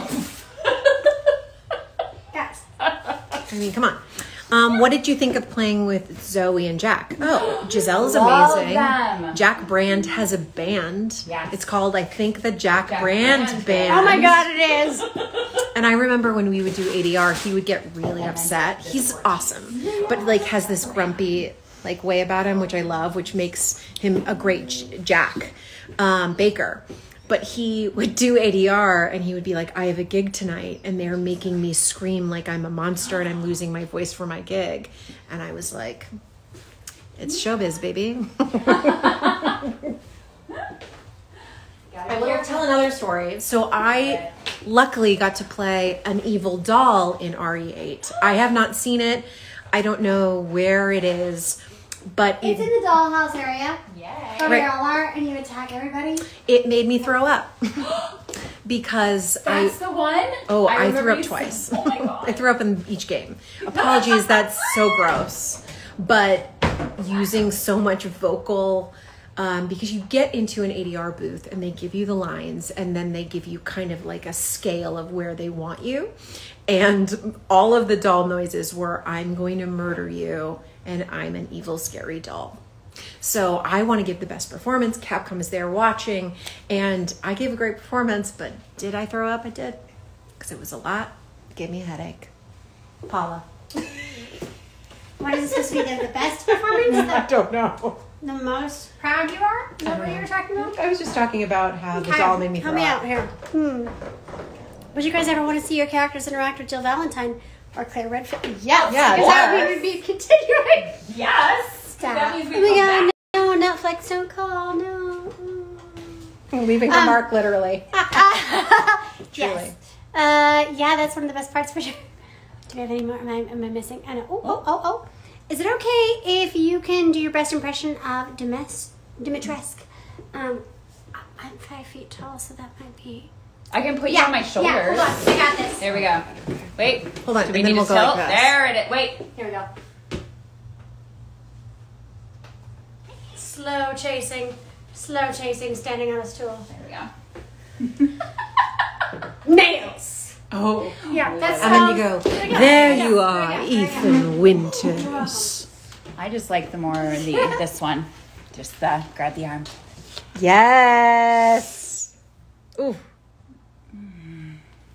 S1: Guys.
S3: I mean, come on. What did you think of playing with Zoe and Jack? Oh, Giselle's
S2: Love
S3: amazing.
S2: them.
S3: Jack Brand has a band.
S2: Yes.
S3: It's called, I think, the Jack
S2: Brand
S3: Brand
S2: Band.
S3: Band.
S1: Oh my god, it is.
S3: And I remember when we would do ADR, he would get really upset. He's awesome, but like has this grumpy like way about him, which I love, which makes him a great Jack Baker. But he would do ADR and he would be like, I have a gig tonight and they're making me scream like I'm a monster and I'm losing my voice for my gig. And I was like, it's showbiz, baby. I will tell another story. So I luckily got to play an evil doll in RE8. I have not seen it. I don't know where it is, but
S1: It's in the dollhouse area.
S2: Yay.
S1: Where
S3: Right.
S1: we all are, and you attack everybody.
S3: it made me throw up because
S2: That's the one?
S3: I
S2: remember
S3: threw up
S2: you
S3: twice.
S2: saying- Oh my god.
S3: I threw up in each game. Apologies, that's so gross. But using so much vocal, because you get into an ADR booth and they give you the lines and then they give you kind of like a scale of where they want you. And all of the doll noises were, I'm going to murder you and I'm an evil, scary doll. So I want to give the best performance. Capcom is there watching, and I gave a great performance, but did I throw up? I did, because it was a lot. It gave me a headache. Paula.
S1: What is this supposed to be the best performance?
S3: don't know.
S1: The most proud you are? Is that what you were talking about?
S3: I was just talking about how the
S1: Okay,
S3: doll made me
S1: help
S3: throw
S1: me
S3: up.
S1: out here. Would you guys ever want to see your characters interact with Jill Valentine or Claire Redfield? Yes.
S3: Yeah,
S1: because that
S3: yes.
S1: would be continuing.
S2: Yes.
S1: Stop.
S2: That means we
S1: Oh my
S2: come
S1: god,
S2: back.
S1: no, Netflix, don't call, no.
S3: Leaving a mark, literally.
S1: Yes. Yeah, that's one of the best parts for sure. Do we have any more? Am I missing? I know. Oh. Is it okay if you can do your best impression of Dimitrescu? I'm 5 feet tall, so that might be...
S2: I can put you on my shoulders.
S1: Yeah, hold on. I got this.
S2: There we go. Wait.
S3: Hold on,
S2: Do we
S3: and then
S2: need
S3: we'll
S2: to
S3: go
S2: tilt?
S3: like this.
S2: There it is. Wait.
S1: Here we go. Slow chasing, standing on a stool.
S2: There we go.
S1: Nails.
S3: Oh.
S1: Yeah, that's
S3: And then you go, there you
S1: There
S3: are,
S1: we go.
S3: Ethan Winters.
S2: I just like the more this one. Just grab the arm.
S3: Yes. Ooh.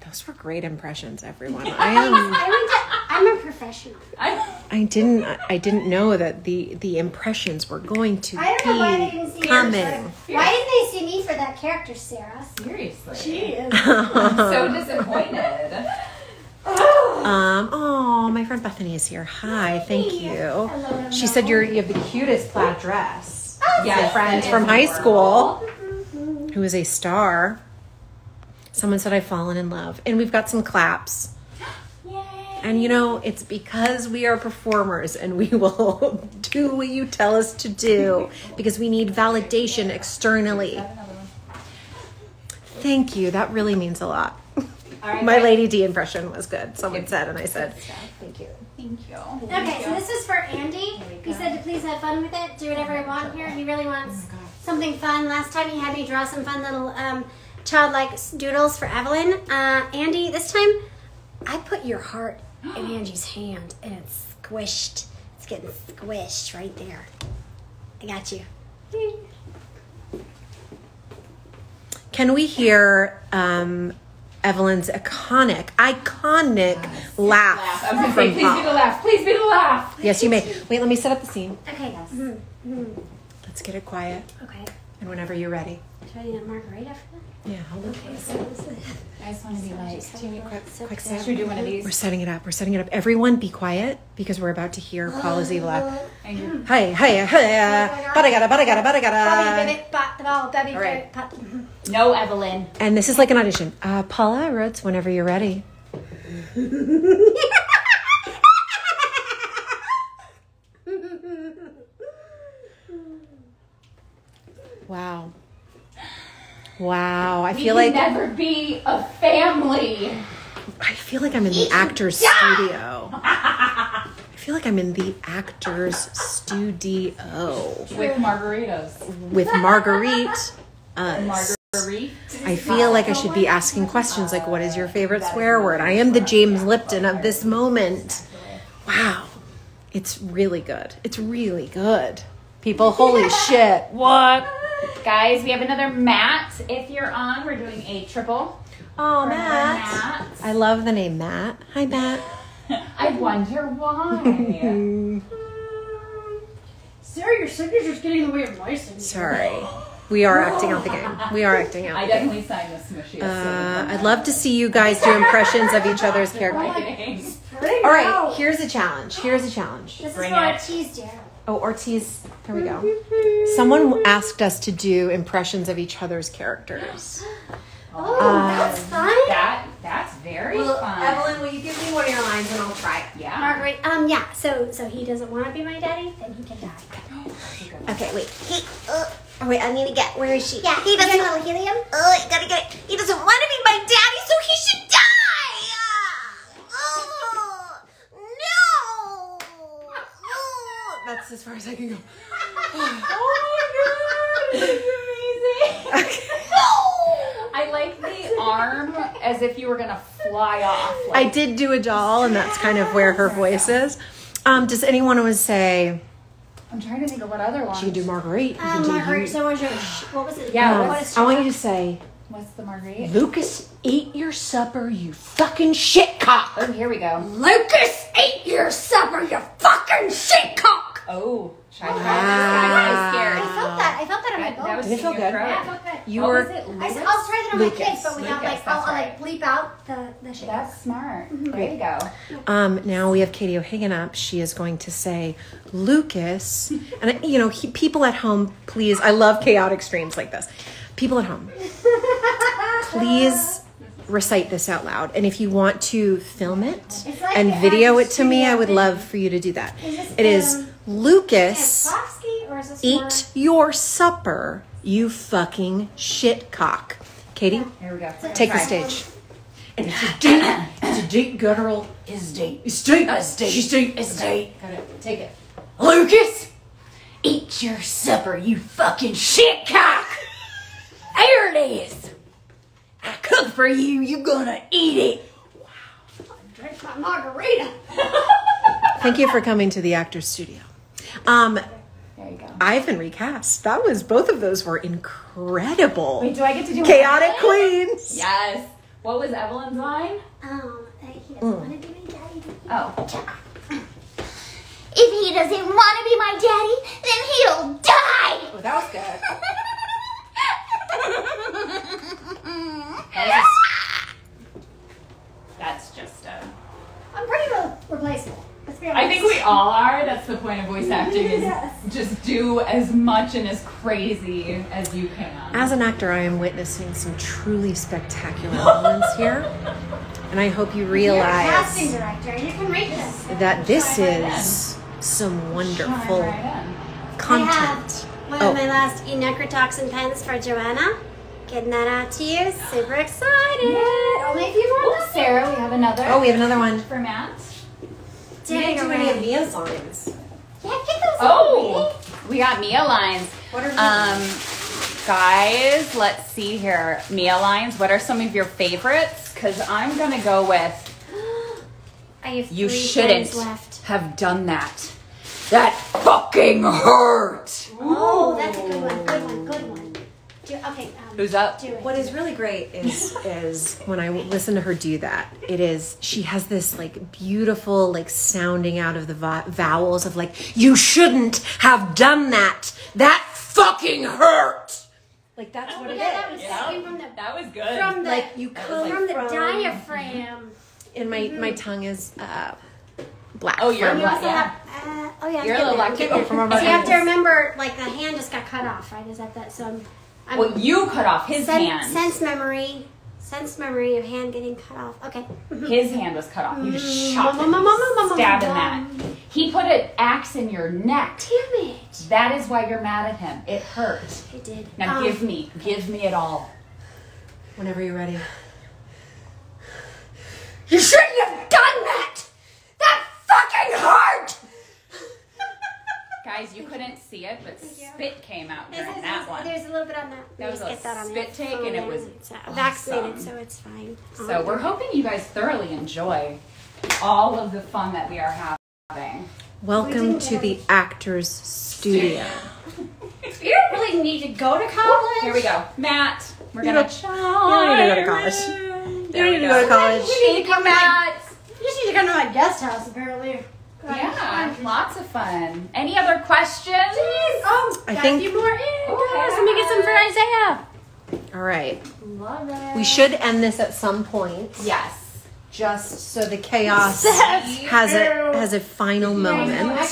S3: Those were great impressions, everyone. I am.
S1: I I'm a professional.
S3: I didn't know that the impressions were going to
S1: I don't know why they didn't see
S3: be
S1: me.
S3: coming.
S1: Why didn't they see me for that character, Sarah?
S2: Seriously.
S1: She is.
S2: I'm so disappointed.
S3: Oh, my friend Bethany is here. Hi, thank you. She said you have the cutest plaid dress.
S2: Yeah,
S3: Friends from high school who is a star. Someone said I've fallen in love. And we've got some claps. And you know, it's because we are performers and we will do what you tell us to do because we need validation externally. Thank you. That really means a lot. My Lady D impression was good. Someone said, and I said, thank you.
S2: Thank you.
S1: Okay, so this is for Andy. He said to please have fun with it. Do whatever you want here. He really wants something fun. Last time he had me draw some fun little childlike doodles for Evelyn. Andy, this time I put your heart in Angie's hand and it's squished. It's getting squished right there. I got you.
S3: Can we hear Evelyn's iconic laugh
S2: I was gonna say,
S3: from
S2: please be
S3: Paula?
S2: the laugh. Please be the laugh.
S3: Yes, you may. Wait, let me set up the scene.
S1: Okay, guys.
S3: Let's get it quiet.
S1: Okay.
S3: And whenever you're ready.
S1: Should I need a margarita for that?
S3: Yeah, hold on.
S1: Okay, so this is...
S2: I just want to be like,
S3: Quick
S2: should we
S3: stand.
S2: do one of these?
S3: We're setting it up. Everyone be quiet because we're about to hear Paula's evil laugh. Hi, hi, hi. Badagada, badagada, badagada.
S1: All
S3: right.
S2: No, Evelyn.
S3: And this is like an audition. Paula, Rhodes, whenever you're ready. Wow. Wow. I feel like
S2: never be a family.
S3: I feel like I'm in the actor's studio. I feel like I'm in the actor's studio
S2: With margaritas.
S3: with Marguerite.
S2: Marguerite.
S3: I feel like I should be asking questions like, what is your favorite swear word? I am the James Lipton of this moment. Wow. It's really good. It's really good. People, holy shit. What?
S2: Guys, we have another Matt. If you're on, we're doing a triple.
S3: Oh,
S2: for
S3: Matt. I love the name Matt. Hi, Matt.
S2: I wonder why.
S5: Sarah, your signature's getting in the way of my signature.
S3: Sorry. We are acting out the game. We are acting out
S2: I
S3: the game.
S2: definitely signed the smushiest.
S3: I'd love to see you guys do impressions of each other's characters. All right, here's a challenge. Here's a challenge.
S1: This is
S2: Bring
S1: for
S2: it.
S1: Ortiz, dear.
S3: Oh, Ortiz. Here we go. Someone asked us to do impressions of each other's characters.
S1: Oh, that's fun.
S2: That's very fun.
S3: Evelyn, will you give me one of your lines and I'll try it?
S2: Yeah.
S1: Marguerite, yeah, so he doesn't want to be my daddy, then he can die.
S6: Okay, wait. Wait, I need to get. Where is she? Yeah, he doesn't want helium. I gotta get it. He doesn't want to be my daddy, so he should die. No.
S3: That's as far as I can go.
S2: Oh my god, this is amazing.
S3: Okay.
S2: I like the arm as if you were gonna fly off.
S3: I did do a doll, and that's kind of where her voice is. Does anyone want to say?
S2: I'm trying to think of what other one.
S3: She could do Marguerite. You can do
S1: Marguerite,
S3: you.
S1: so what was it?
S2: Yeah,
S1: What is
S3: I want you to say,
S2: What's the Marguerite?
S3: Lucas ate your supper, you fucking shitcock.
S2: Oh, here we go.
S1: Lucas ate your supper, you fucking shitcock!
S2: Oh, should I try this? I'm scared.
S1: I felt that on my
S2: That
S1: bones.
S2: was
S3: Did it feel
S2: in your
S3: good?
S2: throat.
S1: Yeah, I felt good.
S3: You
S2: What
S3: were.
S2: was it?
S1: I'll
S2: Lucas?
S1: try that on
S3: Lucas.
S1: my kids, but without
S2: Lucas,
S1: I'll
S2: that's right.
S1: bleep out the shit.
S2: That's smart. There you go.
S3: Now we have Katie O'Hagan up. She is going to say, Lucas, and people at home, please. I love chaotic streams like this. People at home, please recite this out loud. And if you want to film it
S1: like
S3: and
S1: the
S3: video
S1: actor's
S3: it to me, I would
S1: studio
S3: love for you to do that.
S1: Is this,
S3: It is Lucas,
S1: Foxy, or is this
S3: eat your supper, you fucking shitcock. Katie,
S2: Here we go.
S3: take the stage.
S5: And it's a deep guttural. Is deep. It's deep. It's deep. She's deep. It's deep.
S3: Got it. Take it.
S5: Lucas, eat your supper, you fucking shitcock. There it is. I cooked for you. You gonna eat it.
S1: Drink my margarita.
S3: Thank you for coming to the Actors Studio.
S2: There you go.
S3: I've been recast. Both of those were incredible.
S2: Wait, do I get to do
S3: Chaotic
S2: one?
S3: Queens.
S2: Yes. What was Evelyn's line?
S6: He doesn't want to be my daddy.
S2: Oh.
S6: If he doesn't want to be my daddy, then he'll die.
S3: Oh, that was good.
S2: That's just a...
S1: I'm pretty replaceable. Let's be
S2: I
S1: honest.
S2: think we all are. That's the point of voice acting, is just do as much and as crazy as you can.
S3: As an actor, I am witnessing some truly spectacular moments here. And I hope you
S1: You're a casting
S3: realize
S1: director. You can rate this.
S3: that this is some wonderful
S2: Right in.
S1: I
S3: content.
S1: have one of my last necrotoxin pens for Joanna. Getting that out to you. Super excited. Only a few more left.
S2: Sarah, we have another.
S3: Oh, we have another one.
S2: For Matt.
S3: We didn't do any of Mia's lines.
S1: Yeah, get those
S2: Oh, we got Mia lines.
S3: What are
S2: Guys, let's see here. Mia lines, what are some of your favorites? Because I'm going to go with,
S1: I have
S2: you
S1: 3
S2: shouldn't
S1: pens left.
S2: have done that. That fucking hurt.
S1: Oh, that's a good one. Good one. Good one. Okay.
S2: Who's up?
S1: Do it.
S3: What is really great is when I listen to her do that, she has this like beautiful like sounding out of the vowels of like, you shouldn't have done that. That fucking hurt. Like that's what it
S1: That
S3: is.
S1: was came from the
S2: That was good.
S1: from the
S3: Like you come
S1: from the
S3: from
S1: diaphragm.
S3: and my tongue is black.
S2: Oh, you're
S3: from-
S1: You also
S2: Yeah.
S1: have. Oh yeah.
S2: You're a
S1: I'm
S2: little
S1: getting there, I'm
S2: lucky.
S1: getting there.
S3: From our
S1: So you have to
S3: buttons.
S1: remember, like the hand just got cut off, right? Is that so? I'm
S2: Well, you cut off his hand.
S1: sense memory of hand getting cut off. Okay.
S2: His hand was cut off. You just shot him.
S1: Mama.
S2: Stabbing that. He put an axe in your neck.
S1: Damn it!
S2: That is why you're mad at him. It hurt.
S1: It did.
S2: Now give me it all.
S3: Whenever you're ready.
S6: You shouldn't have done that. That fucking hurt.
S2: Guys, you couldn't see it, but spit came out during that one.
S1: There's a little bit on that.
S2: That was
S1: Just
S2: a
S1: get that on
S2: spit
S1: there.
S2: take, and it was
S1: It's, vaccinated,
S2: awesome.
S1: so it's fine.
S2: So we're hoping you guys thoroughly enjoy all of the fun that we are having.
S3: Welcome to the Actors Studio.
S1: You don't really need to go to college.
S2: Here we go. Matt, we're going to
S3: You don't need to go to college. You don't need to go to college.
S1: You need to come Matt. You just need to come to my guest house, apparently.
S2: Yeah, lots of fun. Any other questions?
S1: Oh,
S3: I
S1: got
S3: think-
S1: a few more in. Guys, let me get some for Isaiah.
S3: All right.
S1: Love it.
S3: We should end this at some point.
S2: Yes.
S3: Just so the chaos has a final moment.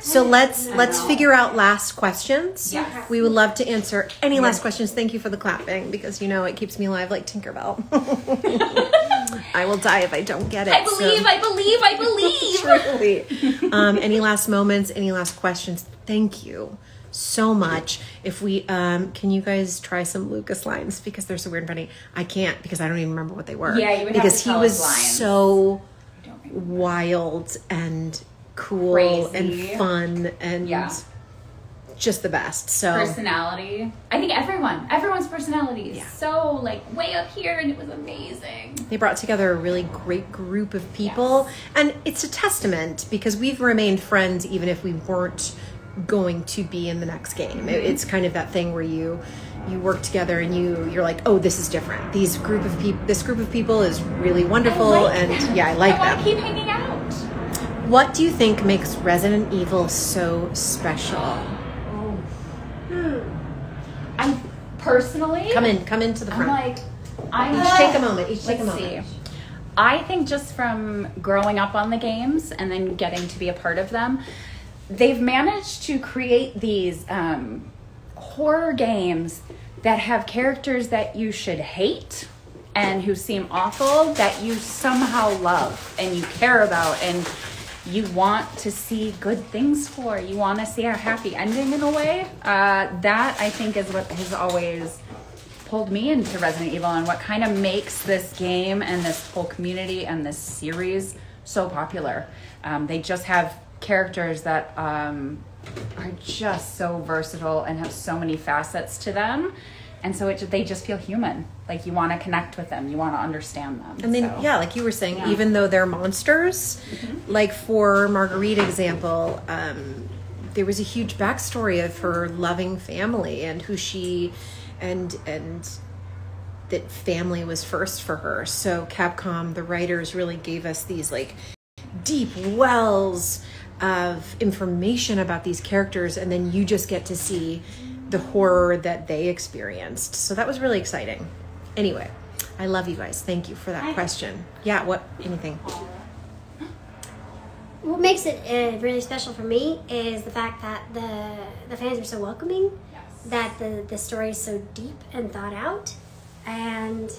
S3: So let's figure out last questions.
S2: Yes.
S3: We would love to answer any last questions. Thank you for the clapping because you know it keeps me alive like Tinkerbell. I will die if I don't get it.
S2: I believe.
S3: Truly. Any last moments? Any last questions? Thank you so much. If we can you guys try some Lucas lines because they're so weird and funny. I can't because I don't even remember what they were.
S2: Yeah, you would have
S3: because
S2: to tell
S3: he was
S2: us lines.
S3: so wild and cool
S2: Crazy.
S3: and fun and just the best. So
S2: Personality. I think everyone's personality is so like way up here, and it was amazing.
S3: they brought together a really great group of people, and it's a testament because we've remained friends even if we weren't going to be in the next game. It's kind of that thing where you work together and you're like, oh, this is different. This group of people is really wonderful, I like them.
S2: I want to keep hanging out.
S3: What do you think makes Resident Evil so special?
S2: I personally
S3: Come into the front.
S2: Each
S3: take a moment.
S2: Let's see. I think just from growing up on the games and then getting to be a part of them, they've managed to create these horror games that have characters that you should hate and who seem awful that you somehow love and you care about and you want to see good things for. You want to see a happy ending in a way. That, I think, is what has always pulled me into Resident Evil and what kind of makes this game and this whole community and this series so popular. They just have characters that are just so versatile and have so many facets to them. And so they just feel human. Like you want to connect with them. You want to understand them.
S3: And then, like you were saying, even though they're monsters, like for Marguerite example, there was a huge backstory of her loving family and who she, and that family was first for her. So Capcom, the writers, really gave us these like deep wells of information about these characters, and then you just get to see the horror that they experienced. So that was really exciting. Anyway, I love you guys. Thank you for that question. Yeah, what? Anything?
S1: What makes it really special for me is the fact that the fans are so welcoming, that the story is so deep and thought out, and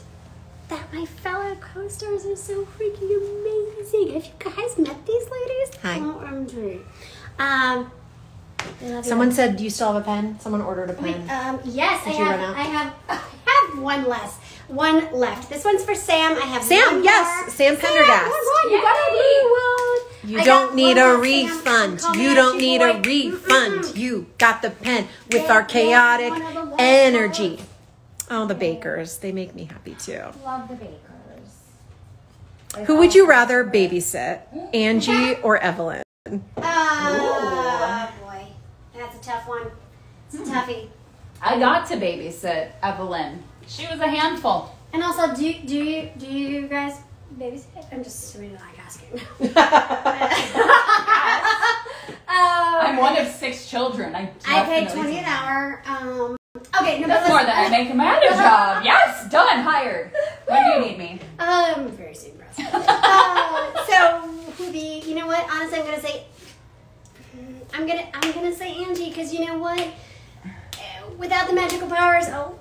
S1: that my fellow co-stars are so freaking amazing. Have you guys met these ladies?
S3: Hi.
S1: OMG.
S3: Someone said, do you still have a pen? Someone ordered a pen.
S1: Yes,
S3: Did you run out?
S1: I have one left. This one's for Sam. I have
S3: Sam,
S1: one
S3: yes,
S1: more.
S3: Sam Pendergast.
S1: You got it.
S3: You don't need a refund. You don't need a refund. You got the pen with our chaotic energy. Oh, the Bakers. They make me happy too.
S2: Love the Bakers.
S3: Who would you rather babysit, Angie or Evelyn?
S1: Oh, boy. That's a tough one. It's a toughie.
S2: I got to babysit Evelyn. She was a handful.
S1: And also, do you guys babysit? I'm just really like asking.
S2: I'm one of 6 children. I
S1: pay $20 an hour. Okay, no,
S2: that's more than I make in my other job. Yes, done, hired. When do you need me?
S1: Very soon, probably. You know what? Honestly, I'm gonna say Angie, because you know what? Without the magical powers, a little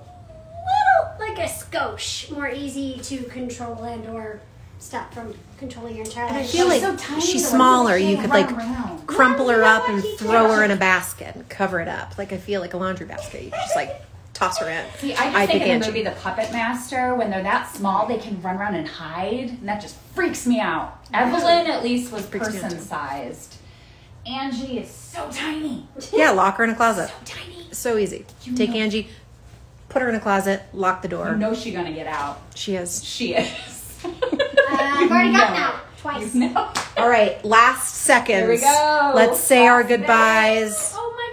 S1: like a skosh more easy to control and or stop from controlling your entire life.
S3: I feel like
S2: so tiny,
S3: she's
S2: though.
S3: smaller. You could like
S2: around.
S3: crumple her up and throw her in a basket and cover it up. Like I feel like a laundry basket. You could just like toss her in.
S2: See, I just think in the movie The Puppet Master, when they're that small, they can run around and hide, and that just freaks me out. Evelyn at least was person-sized. Angie is so tiny.
S3: Yeah, lock her in a closet.
S2: So tiny.
S3: So easy. Take Angie, put her in a closet, lock the door.
S2: You know she's gonna get out.
S3: She is.
S2: She is.
S1: I've already gotten out twice.
S2: No.
S3: All right, last seconds.
S2: Here we go.
S3: Let's say our goodbyes.
S1: Oh my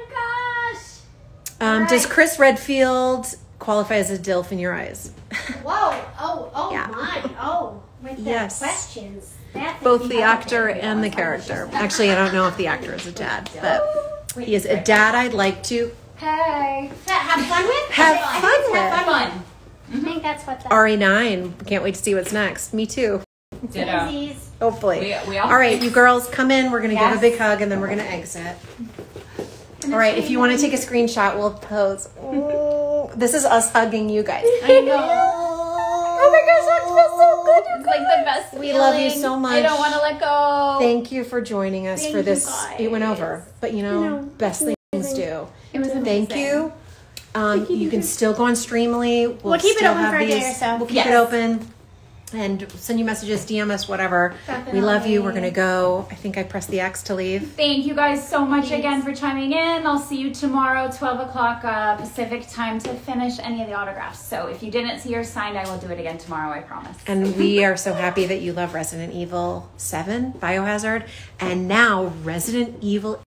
S1: gosh.
S3: Does Chris Redfield qualify as a DILF in your eyes?
S1: Whoa. Oh
S3: Yeah.
S1: my. Oh, with the
S3: Yes.
S1: questions. That
S3: Both
S1: makes
S3: the
S1: me
S3: actor and the character. Actually, I don't know if the actor is a dad, but he is a dad I'd like to
S2: Hey.
S1: have fun with.
S3: have fun with.
S2: Fun.
S1: I think that's what the
S3: RE9. Can't wait to see what's next. Me too.
S2: Ditto.
S1: disease.
S3: Hopefully.
S2: We all
S3: All right, you girls, come in. We're going to give
S2: Yes.
S3: a big hug and then we're going to exit. All right, if you want to take a screenshot, we'll pose. Ooh, this is us hugging you guys.
S2: I know.
S3: Oh my gosh, that feels so good.
S2: It's like the best
S3: We love you so much.
S2: I don't want to let go.
S3: Thank you for joining us for this.
S1: guys.
S3: It went over, but you know, best things do.
S2: It was amazing.
S3: Thank you. You can still go on Streamly.
S1: We'll keep it
S3: still
S1: open
S3: have
S1: for a day or so.
S3: We'll keep
S2: Yes.
S3: it open and send you messages, DM us, whatever. We love you. We're going to go. I think I pressed the X to leave.
S2: Thank you guys so much again for chiming in. I'll see you tomorrow, 12 o'clock Pacific time, to finish any of the autographs. So if you didn't see yours signed, I will do it again tomorrow, I promise.
S3: And we are so happy that you love Resident Evil 7, Biohazard, and now Resident Evil